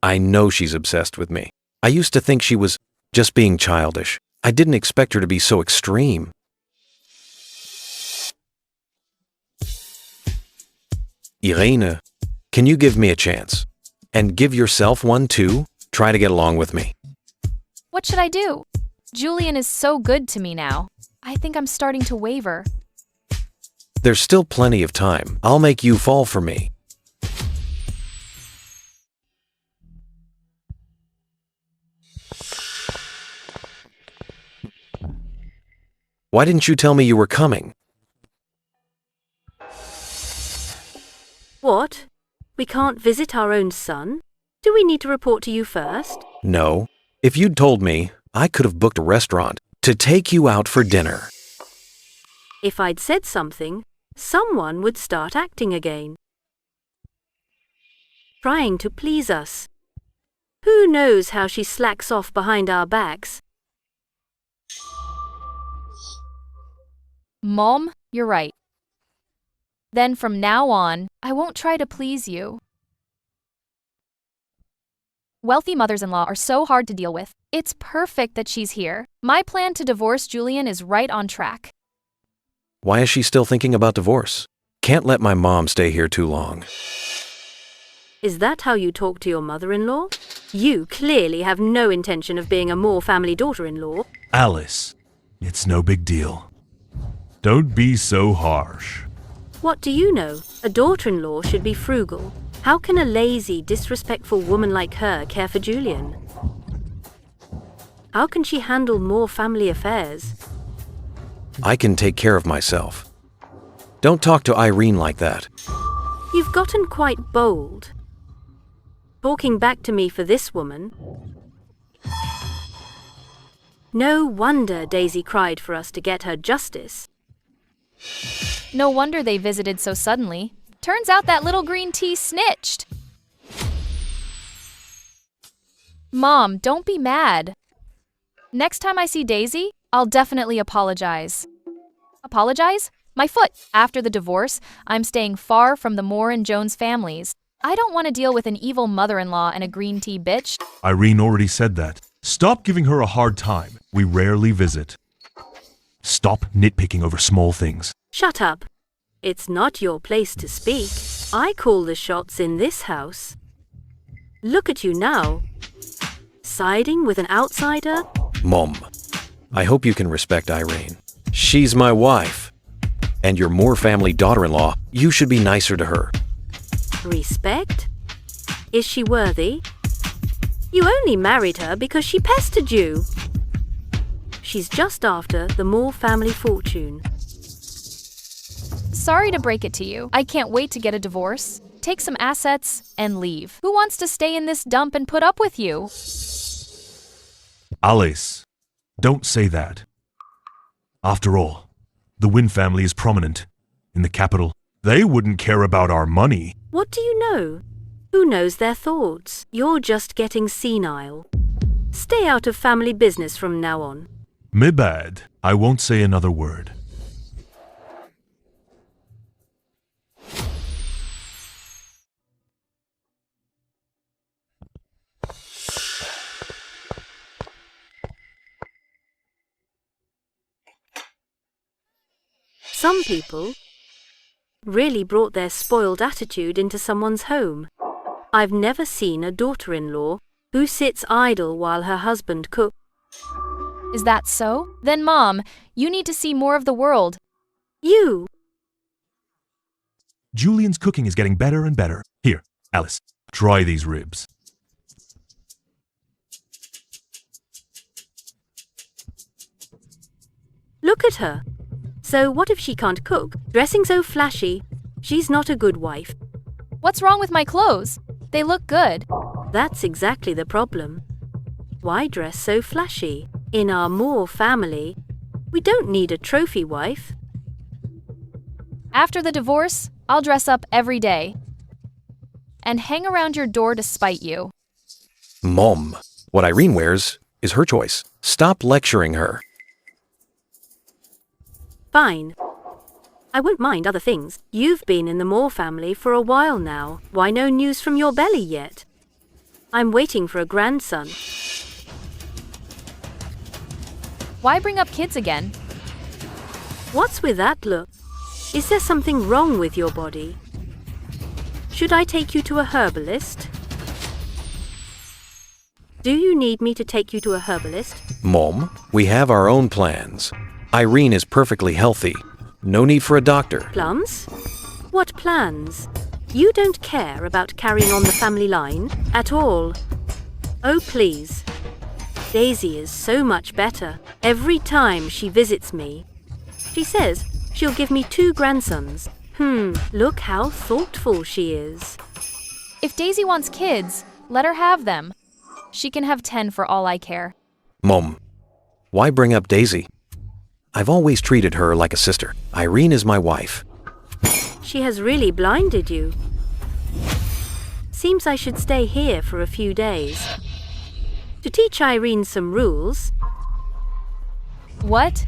I know she's obsessed with me. I used to think she was just being childish. I didn't expect her to be so extreme. Irene, can you give me a chance? And give yourself one too? Try to get along with me. What should I do? Julian is so good to me now. I think I'm starting to waver. There's still plenty of time. I'll make you fall for me. Why didn't you tell me you were coming? What? We can't visit our own son? Do we need to report to you first? No. If you'd told me, I could have booked a restaurant to take you out for dinner. If I'd said something, someone would start acting again. Trying to please us. Who knows how she slacks off behind our backs? Mom, you're right. Then from now on, I won't try to please you. Wealthy mothers-in-law are so hard to deal with. It's perfect that she's here. My plan to divorce Julian is right on track. Why is she still thinking about divorce? Can't let my mom stay here too long. Is that how you talk to your mother-in-law? You clearly have no intention of being a Moore family daughter-in-law. Alice, it's no big deal. Don't be so harsh. What do you know? A daughter-in-law should be frugal. How can a lazy, disrespectful woman like her care for Julian? How can she handle more family affairs? I can take care of myself. Don't talk to Irene like that. You've gotten quite bold. Talking back to me for this woman. No wonder Daisy cried for us to get her justice. No wonder they visited so suddenly. Turns out that little green tea snitched. Mom, don't be mad. Next time I see Daisy, I'll definitely apologize. Apologize? My foot. After the divorce, I'm staying far from the Moore and Jones families. I don't want to deal with an evil mother-in-law and a green tea bitch. Irene already said that. Stop giving her a hard time. We rarely visit. Stop nitpicking over small things. Shut up. It's not your place to speak. I call the shots in this house. Look at you now. Siding with an outsider? Mom, I hope you can respect Irene. She's my wife. And your Moore family daughter-in-law, you should be nicer to her. Respect? Is she worthy? You only married her because she pestered you. She's just after the Moore family fortune. Sorry to break it to you. I can't wait to get a divorce, take some assets, and leave. Who wants to stay in this dump and put up with you? Alice, don't say that. After all, the Wynn family is prominent in the capital. They wouldn't care about our money. What do you know? Who knows their thoughts? You're just getting senile. Stay out of family business from now on. Me bad. I won't say another word. Some people really brought their spoiled attitude into someone's home. I've never seen a daughter-in-law who sits idle while her husband cooks. Is that so? Then, Mom, you need to see more of the world. You! Julian's cooking is getting better and better. Here, Alice, try these ribs. Look at her. So what if she can't cook? Dressing so flashy, she's not a good wife. What's wrong with my clothes? They look good. That's exactly the problem. Why dress so flashy? In our Moore family, we don't need a trophy wife. After the divorce, I'll dress up every day and hang around your door to spite you. Mom, what Irene wears is her choice. Stop lecturing her. Fine. I won't mind other things. You've been in the Moore family for a while now. Why no news from your belly yet? I'm waiting for a grandson. Why bring up kids again? What's with that look? Is there something wrong with your body? Should I take you to a herbalist? Do you need me to take you to a herbalist? Mom, we have our own plans. Irene is perfectly healthy. No need for a doctor. Plums? What plans? You don't care about carrying on the family line at all. Oh, please. Daisy is so much better. Every time she visits me, she says she'll give me 2 grandsons. Look how thoughtful she is. If Daisy wants kids, let her have them. She can have 10 for all I care. Mom, why bring up Daisy? I've always treated her like a sister. Irene is my wife. She has really blinded you. Seems I should stay here for a few days to teach Irene some rules. What?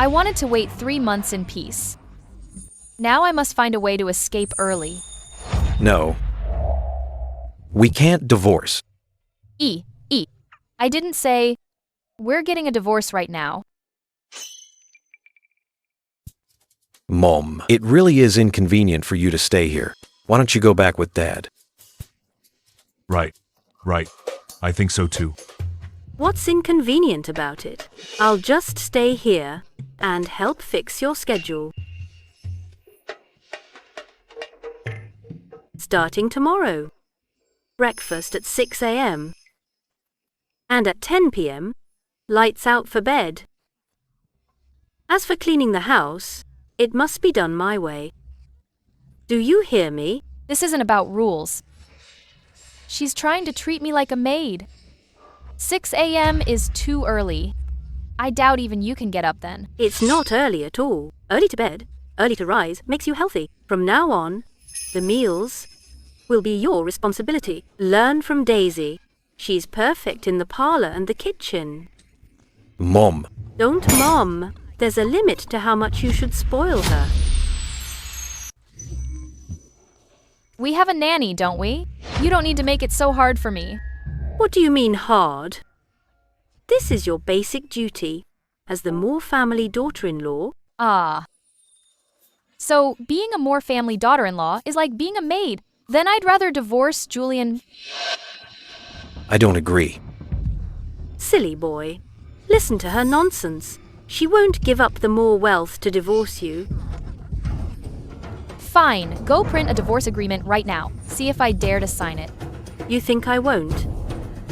I wanted to wait 3 months in peace. Now I must find a way to escape early. No. We can't divorce. I didn't say, we're getting a divorce right now. Mom, it really is inconvenient for you to stay here. Why don't you go back with Dad? Right. I think so too. What's inconvenient about it? I'll just stay here and help fix your schedule. Starting tomorrow. Breakfast at 6 a.m. And at 10 p.m., lights out for bed. As for cleaning the house, it must be done my way. Do you hear me? This isn't about rules. She's trying to treat me like a maid. 6 a.m. is too early. I doubt even you can get up then. It's not early at all. Early to bed, early to rise makes you healthy. From now on, the meals will be your responsibility. Learn from Daisy. She's perfect in the parlor and the kitchen. Mom. Don't mom. There's a limit to how much you should spoil her. We have a nanny, don't we? You don't need to make it so hard for me. What do you mean hard? This is your basic duty as the Moore family daughter-in-law. Ah. So, being a Moore family daughter-in-law is like being a maid. Then I'd rather divorce Julian. I don't agree. Silly boy. Listen to her nonsense. She won't give up the Moore wealth to divorce you. Fine, go print a divorce agreement right now. See if I dare to sign it. You think I won't?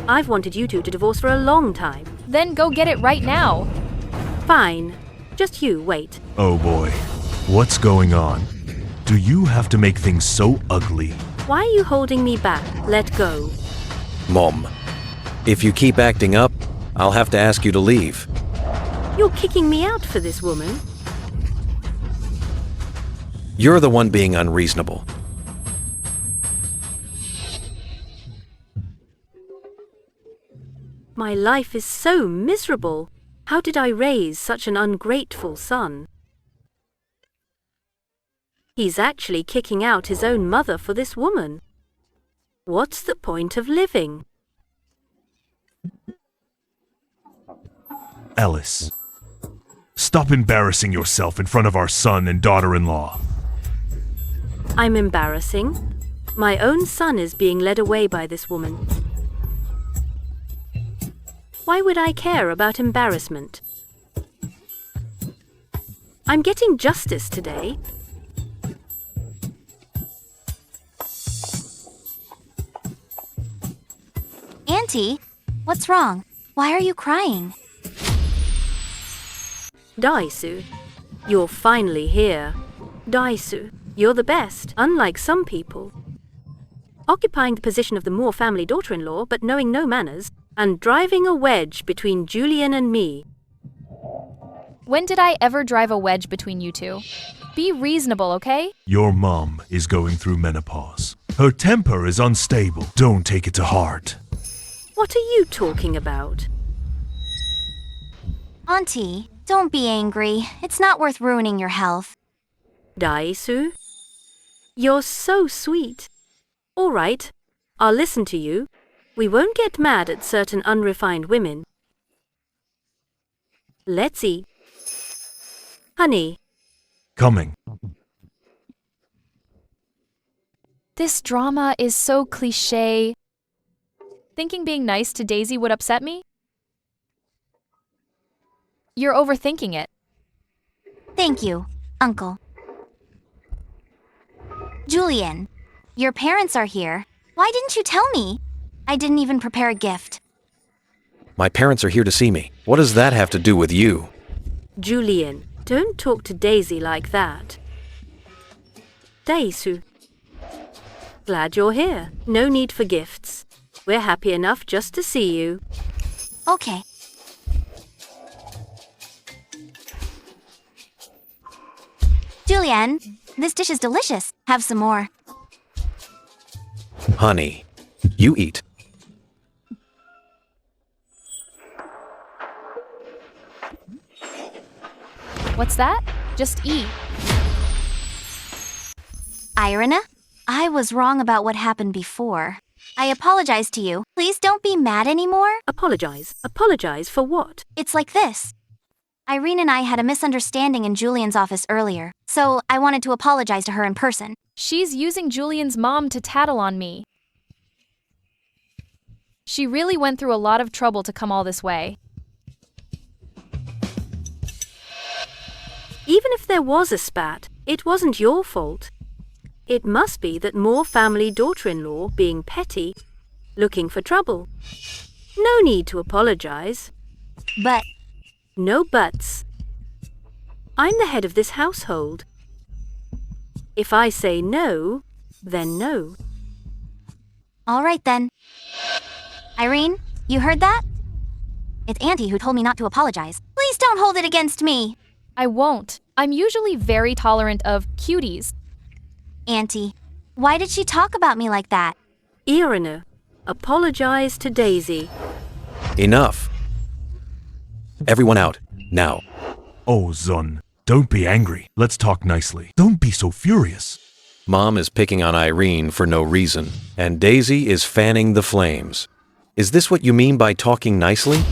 I've wanted you two to divorce for a long time. Then go get it right now. Fine. Just you wait. Oh boy. What's going on? Do you have to make things so ugly? Why are you holding me back? Let go. Mom, if you keep acting up, I'll have to ask you to leave. You're kicking me out for this woman. You're the one being unreasonable. My life is so miserable. How did I raise such an ungrateful son? He's actually kicking out his own mother for this woman. What's the point of living? Alice, stop embarrassing yourself in front of our son and daughter-in-law. I'm embarrassing. My own son is being led away by this woman. Why would I care about embarrassment? I'm getting justice today. Auntie, what's wrong? Why are you crying? Daisu, you're finally here. Daisu, you're the best, unlike some people. Occupying the position of the Moore family daughter-in-law, but knowing no manners, and driving a wedge between Julian and me. When did I ever drive a wedge between you two? Be reasonable, okay? Your mom is going through menopause. Her temper is unstable. Don't take it to heart. What are you talking about? Auntie, don't be angry. It's not worth ruining your health. Daisu, you're so sweet. All right, I'll listen to you. We won't get mad at certain unrefined women. Let's eat. Honey, Coming. This drama is so cliché. Thinking being nice to Daisy would upset me? You're overthinking it. Thank you, Uncle. Julian, your parents are here. Why didn't you tell me? I didn't even prepare a gift. My parents are here to see me. What does that have to do with you? Julian, don't talk to Daisy like that. Daisu, glad you're here. No need for gifts. We're happy enough just to see you. Okay. Julian, this dish is delicious. Have some more. Honey, you eat. What's that? Just eat. Irina, I was wrong about what happened before. I apologize to you. Please don't be mad anymore. Apologize. Apologize for what? It's like this. Irene and I had a misunderstanding in Julian's office earlier, so I wanted to apologize to her in person. She's using Julian's mom to tattle on me. She really went through a lot of trouble to come all this way. Even if there was a spat, it wasn't your fault. It must be that Moore family daughter-in-law being petty, looking for trouble. No need to apologize. But No buts. I'm the head of this household. If I say no, then no. all right then. Irene, you heard that? It's Auntie who told me not to apologize. Please don't hold it against me. I won't. I'm usually very tolerant of cuties. Auntie, why did she talk about me like that? Irina, apologize to Daisy. Enough. Everyone out, now. Oh, Zun, don't be angry. Let's talk nicely. Don't be so furious. Mom is picking on Irene for no reason, and Daisy is fanning the flames. Is this what you mean by talking nicely?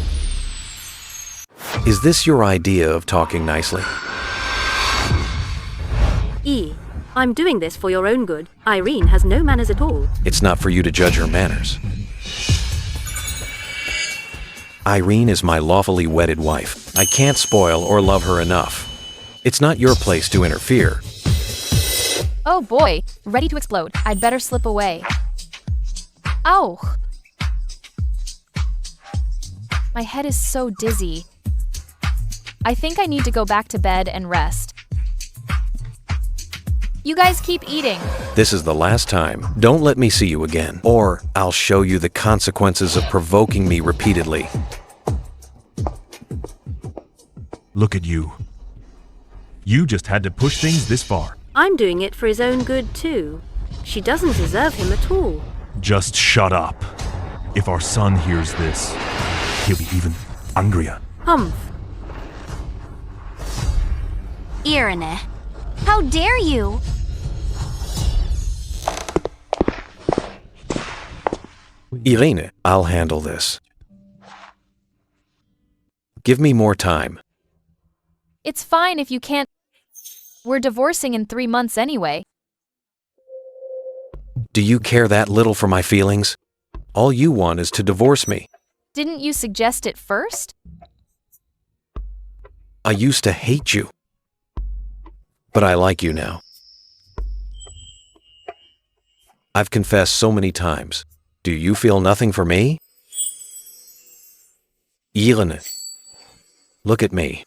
Is this your idea of talking nicely? I'm doing this for your own good. Irene has no manners at all. It's not for you to judge her manners. Irene is my lawfully wedded wife. I can't spoil or love her enough. It's not your place to interfere. Oh boy, ready to explode. I'd better slip away. Ow! My head is so dizzy. I think I need to go back to bed and rest. You guys keep eating. This is the last time. Don't let me see you again, or I'll show you the consequences of provoking me repeatedly. Look at you. You just had to push things this far. I'm doing it for his own good too. She doesn't deserve him at all. Just shut up. If our son hears this, he'll be even angrier. Humph. Irene, how dare you? Irene, I'll handle this. Give me more time. It's fine if you can't. We're divorcing in 3 months anyway. Do you care that little for my feelings? All you want is to divorce me. Didn't you suggest it first? I used to hate you. But I like you now. I've confessed so many times. Do you feel nothing for me? Irene, look at me.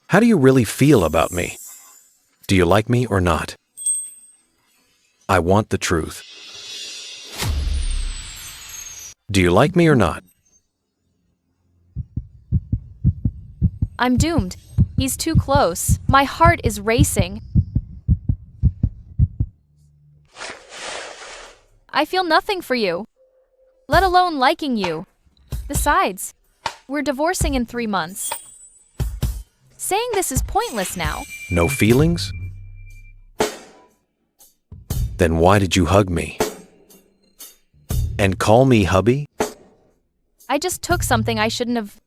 How do you really feel about me? Do you like me or not? I want the truth. Do you like me or not? I'm doomed. He's too close. My heart is racing. I feel nothing for you, let alone liking you. Besides, we're divorcing in 3 months. Saying this is pointless now. No feelings? Then why did you hug me? And call me hubby? I just took something I shouldn't have.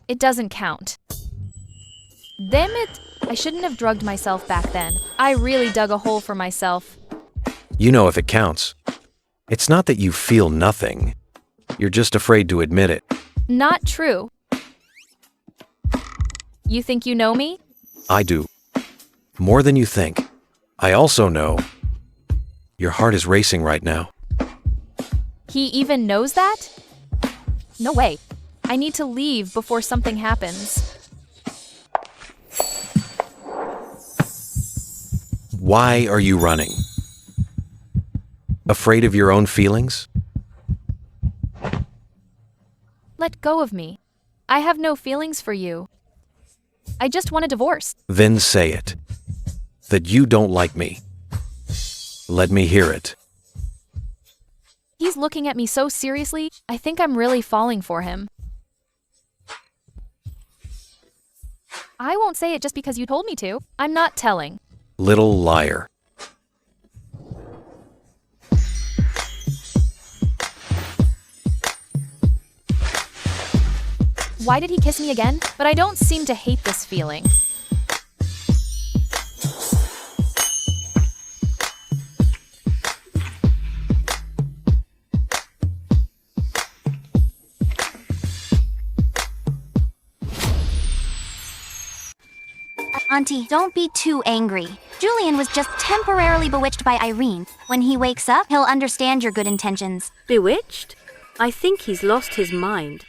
It doesn't count. Damn it! I shouldn't have drugged myself back then. I really dug a hole for myself. You know if it counts. It's not that you feel nothing. You're just afraid to admit it. Not true. You think you know me? I do. More than you think. I also know your heart is racing right now. He even knows that? No way. I need to leave before something happens. Why are you running? Afraid of your own feelings? Let go of me. I have no feelings for you. I just want a divorce. Then say it. That you don't like me. Let me hear it. He's looking at me so seriously, I think I'm really falling for him. I won't say it just because you told me to. I'm not telling. Little liar. Why did he kiss me again? But I don't seem to hate this feeling. Auntie, don't be too angry. Julian was just temporarily bewitched by Irene. When he wakes up, he'll understand your good intentions. Bewitched? I think he's lost his mind.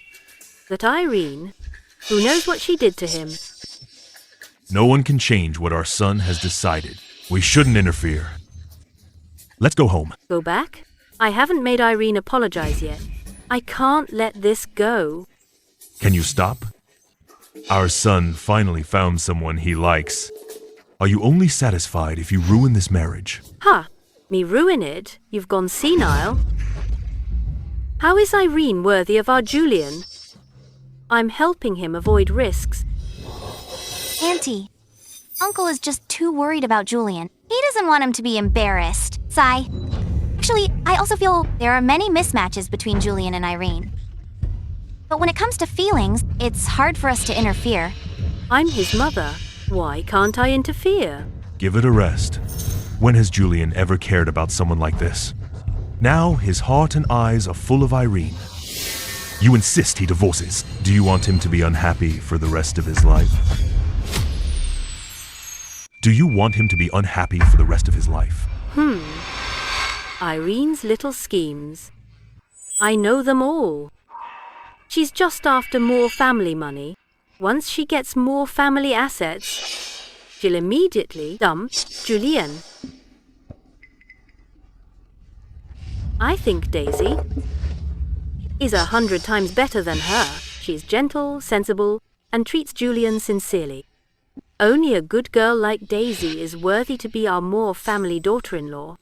That Irene, who knows what she did to him? No one can change what our son has decided. We shouldn't interfere. Let's go home. Go back? I haven't made Irene apologize yet. I can't let this go. Can you stop? Our son finally found someone he likes. Are you only satisfied if you ruin this marriage? Ha! Me ruin it? You've gone senile? How is Irene worthy of our Julian? I'm helping him avoid risks. Auntie, Uncle is just too worried about Julian. He doesn't want him to be embarrassed. Sigh. Actually, I also feel there are many mismatches between Julian and Irene. But when it comes to feelings, it's hard for us to interfere. I'm his mother. Why can't I interfere? Give it a rest. When has Julian ever cared about someone like this? Now his heart and eyes are full of Irene. You insist he divorces. Do you want him to be unhappy for the rest of his life? Do you want him to be unhappy for the rest of his life? Irene's little schemes. I know them all. She's just after more family money. Once she gets more family assets, she'll immediately dump Julian. I think Daisy is 100 times better than her. She's gentle, sensible, and treats Julian sincerely. Only a good girl like Daisy is worthy to be our more family daughter-in-law.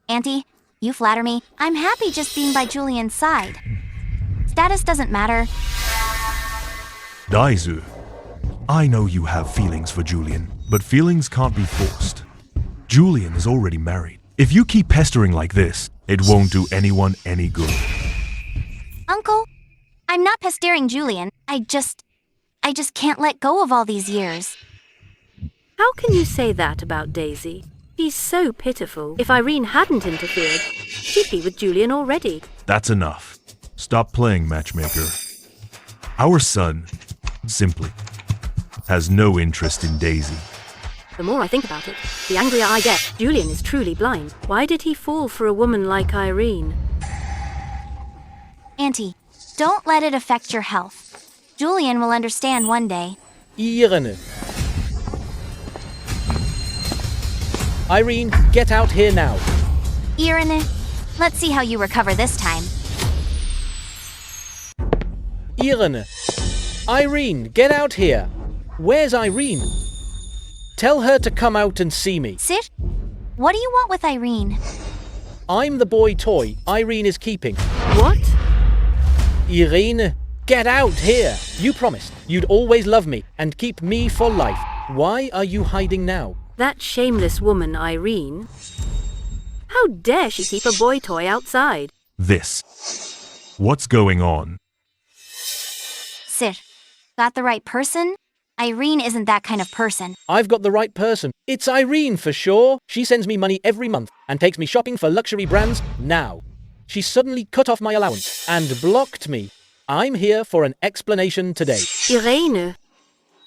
Auntie, you flatter me. I'm happy just being by Julian's side. Status doesn't matter. Daisu, I know you have feelings for Julian, but feelings can't be forced. Julian is already married. If you keep pestering like this, it won't do anyone any good. Uncle, I'm not pestering Julian. I just can't let go of all these years. How can you say that about Daisy? She's so pitiful. If Irene hadn't interfered, she'd be with Julian already. That's enough. Stop playing matchmaker. Our son, simply, has no interest in Daisy. The more I think about it, the angrier I get. Julian is truly blind. Why did he fall for a woman like Irene? Auntie, don't let it affect your health. Julian will understand one day. Irene. Irene, get out here now. Irene, let's see how you recover this time. Irene. Irene, get out here. Where's Irene? Tell her to come out and see me. Sid, what do you want with Irene? I'm the boy toy Irene is keeping. What? Irene, get out here. You promised you'd always love me and keep me for life. Why are you hiding now? That shameless woman, Irene. How dare she keep a boy toy outside? This. What's going on? Sid, got the right person? Irene isn't that kind of person. I've got the right person. It's Irene for sure. She sends me money every month and takes me shopping for luxury brands now. She suddenly cut off my allowance and blocked me. I'm here for an explanation today. Irene,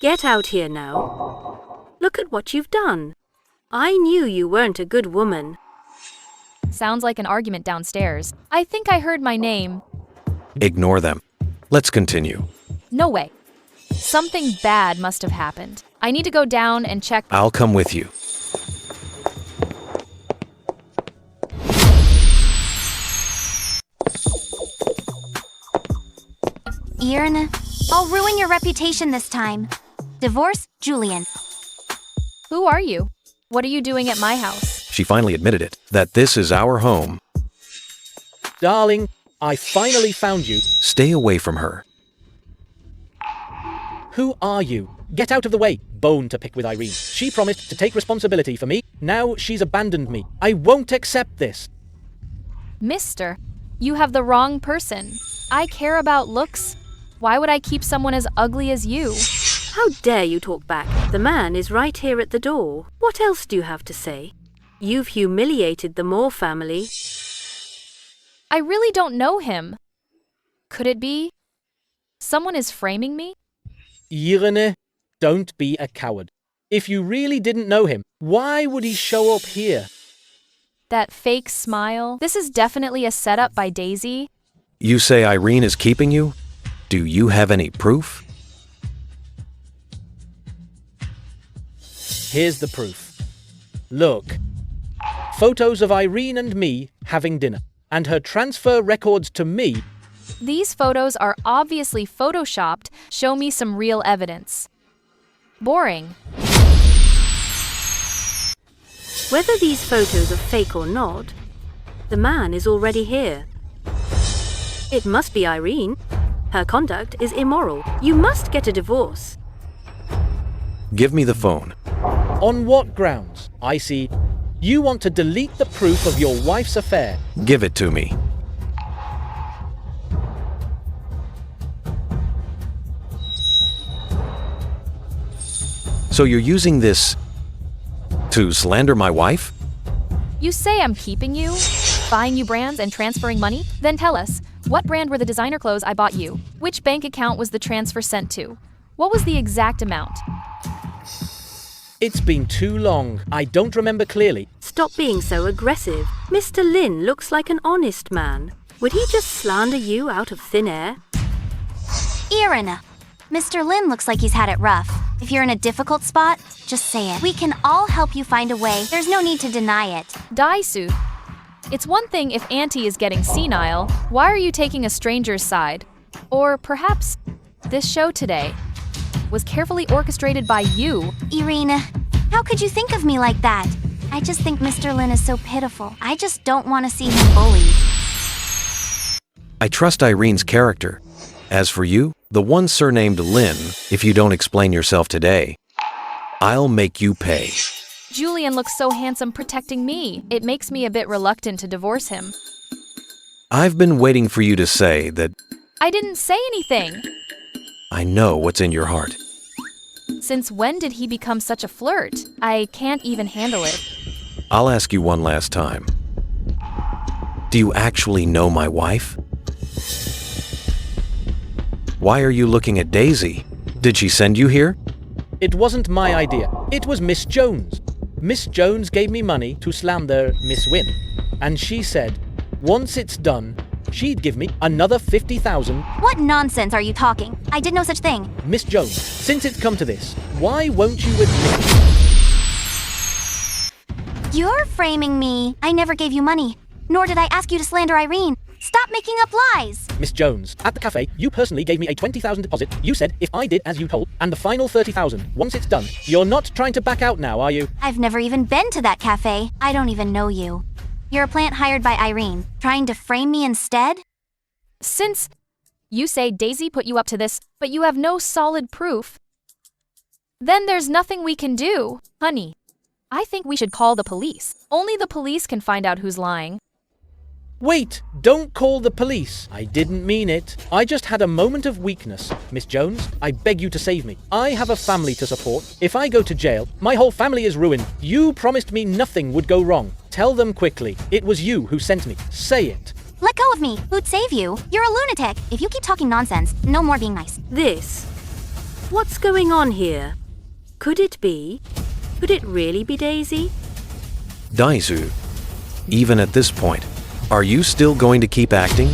get out here now. Look at what you've done. I knew you weren't a good woman. Sounds like an argument downstairs. I think I heard my name. Ignore them. Let's continue. No way. Something bad must have happened. I need to go down and check. I'll come with you. Irene, I'll ruin your reputation this time. Divorce Julian. Who are you? What are you doing at my house? She finally admitted it, that this is our home. Darling, I finally found you. Stay away from her. Who are you? Get out of the way. Bone to pick with Irene. She promised to take responsibility for me. Now she's abandoned me. I won't accept this. Mister, you have the wrong person. I care about looks. Why would I keep someone as ugly as you? How dare you talk back? The man is right here at the door. What else do you have to say? You've humiliated the Moore family. I really don't know him. Could it be? Someone is framing me? Irene, don't be a coward. If you really didn't know him, why would he show up here? That fake smile. This is definitely a setup by Daisy. You say Irene is keeping you? Do you have any proof? Here's the proof. Look. Photos of Irene and me having dinner, and her transfer records to me. These photos are obviously photoshopped. Show me some real evidence. Boring. Whether these photos are fake or not, the man is already here. It must be Irene. Her conduct is immoral. You must get a divorce. Give me the phone. On what grounds? I see. You want to delete the proof of your wife's affair. Give it to me. So you're using this to slander my wife? You say I'm keeping you? Buying you brands and transferring money? Then tell us, what brand were the designer clothes I bought you? Which bank account was the transfer sent to? What was the exact amount? It's been too long. I don't remember clearly. Stop being so aggressive. Mr. Lin looks like an honest man. Would he just slander you out of thin air? Irina, Mr. Lin looks like he's had it rough. If you're in a difficult spot, just say it. We can all help you find a way. There's no need to deny it. Daisu, it's one thing if Auntie is getting senile. Why are you taking a stranger's side? Or perhaps this show today was carefully orchestrated by you. Irina, how could you think of me like that? I just think Mr. Lin is so pitiful. I just don't want to see him bullied. I trust Irene's character. As for you, the one surnamed Lin, if you don't explain yourself today, I'll make you pay. Julian looks so handsome protecting me. It makes me a bit reluctant to divorce him. I've been waiting for you to say that. I didn't say anything. I know what's in your heart. Since when did he become such a flirt? I can't even handle it. I'll ask you one last time. Do you actually know my wife? Why are you looking at Daisy? Did she send you here? It wasn't my idea. It was Miss Jones. Miss Jones gave me money to slander Miss Wynne. And she said, once it's done, she'd give me another 50,000. What nonsense are you talking? I did no such thing. Miss Jones, since it's come to this, why won't you admit? You're framing me. I never gave you money. Nor did I ask you to slander Irene. Stop making up lies. Miss Jones, at the cafe, you personally gave me a 20,000 deposit. You said if I did as you told, and the final 30,000, once it's done. You're not trying to back out now, are you? I've never even been to that cafe. I don't even know you. You're a plant hired by Irene, trying to frame me instead? Since you say Daisy put you up to this, but you have no solid proof, then there's nothing we can do. Honey, I think we should call the police. Only the police can find out who's lying. Wait, don't call the police. I didn't mean it. I just had a moment of weakness. Miss Jones, I beg you to save me. I have a family to support. If I go to jail, my whole family is ruined. You promised me nothing would go wrong. Tell them quickly. It was you who sent me. Say it. Let go of me. Who'd save you? You're a lunatic. If you keep talking nonsense, no more being nice. This? What's going on here? Could it be? Could it really be Daisy? Daisu, even at this point, are you still going to keep acting?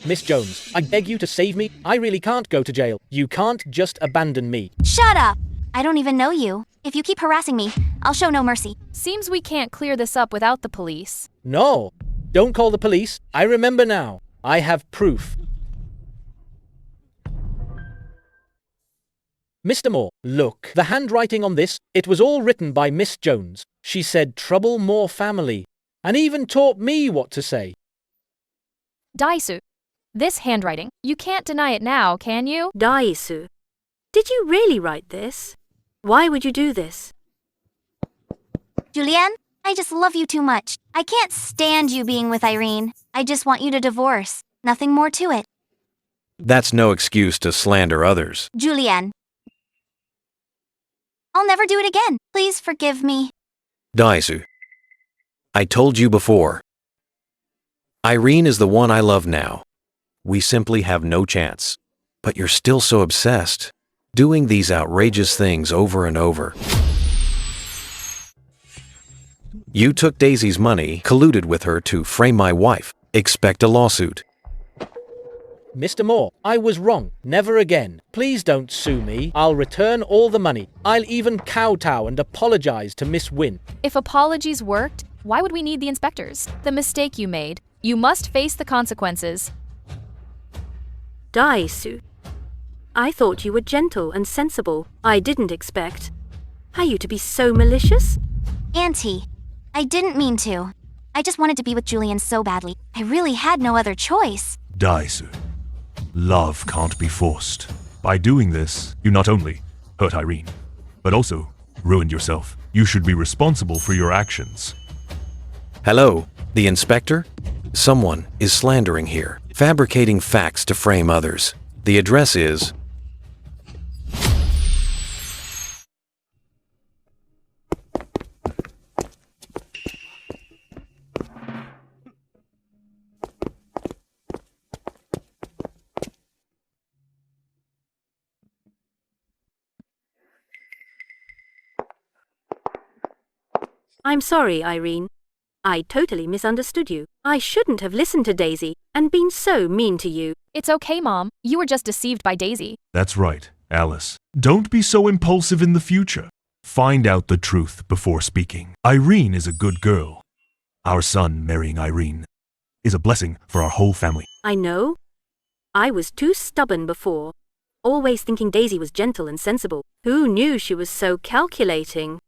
Miss Jones, I beg you to save me. I really can't go to jail. You can't just abandon me. Shut up! I don't even know you. If you keep harassing me, I'll show no mercy. Seems we can't clear this up without the police. No, don't call the police. I remember now. I have proof. Mr. Moore, look, the handwriting on this, it was all written by Miss Jones. She said trouble Moore family, and even taught me what to say. Daisu, this handwriting, you can't deny it now, can you? Daisu, did you really write this? Why would you do this? Julian, I just love you too much. I can't stand you being with Irene. I just want you to divorce. Nothing more to it. That's no excuse to slander others. Julian. I'll never do it again. Please forgive me. Daisu, I told you before. Irene is the one I love now. We simply have no chance. But you're still so obsessed, doing these outrageous things over and over. You took Daisy's money, colluded with her to frame my wife. Expect a lawsuit. Mr. Moore, I was wrong. Never again. Please don't sue me. I'll return all the money. I'll even kowtow and apologize to Miss Wynne. If apologies worked, why would we need the inspectors? The mistake you made. You must face the consequences. Daisu, I thought you were gentle and sensible. I didn't expect. Are you to be so malicious? Auntie, I didn't mean to. I just wanted to be with Julian so badly. I really had no other choice. Daisu, love can't be forced. By doing this, you not only hurt Irene, but also ruined yourself. You should be responsible for your actions. Hello, the inspector? Someone is slandering here, fabricating facts to frame others. The address is... I'm sorry, Irene. I totally misunderstood you. I shouldn't have listened to Daisy and been so mean to you. It's okay, Mom. You were just deceived by Daisy. That's right, Alice. Don't be so impulsive in the future. Find out the truth before speaking. Irene is a good girl. Our son marrying Irene is a blessing for our whole family. I know. I was too stubborn before, always thinking Daisy was gentle and sensible. Who knew she was so calculating?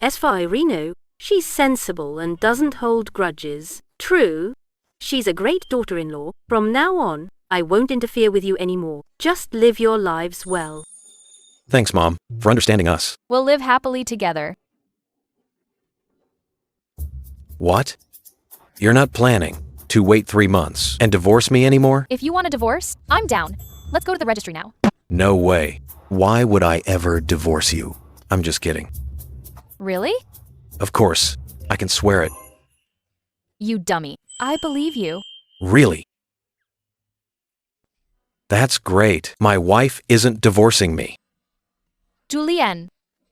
As for Irene, she's sensible and doesn't hold grudges. True, she's a great daughter-in-law. From now on, I won't interfere with you anymore. Just live your lives well. Thanks, Mom, for understanding us. We'll live happily together. What? You're not planning to wait 3 months and divorce me anymore? If you want a divorce, I'm down. Let's go to the registry now. No way. Why would I ever divorce you? I'm just kidding. Really? Of course. I can swear it. You dummy. I believe you. Really? That's great. My wife isn't divorcing me. Julian,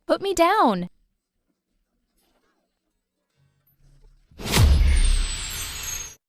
put me down.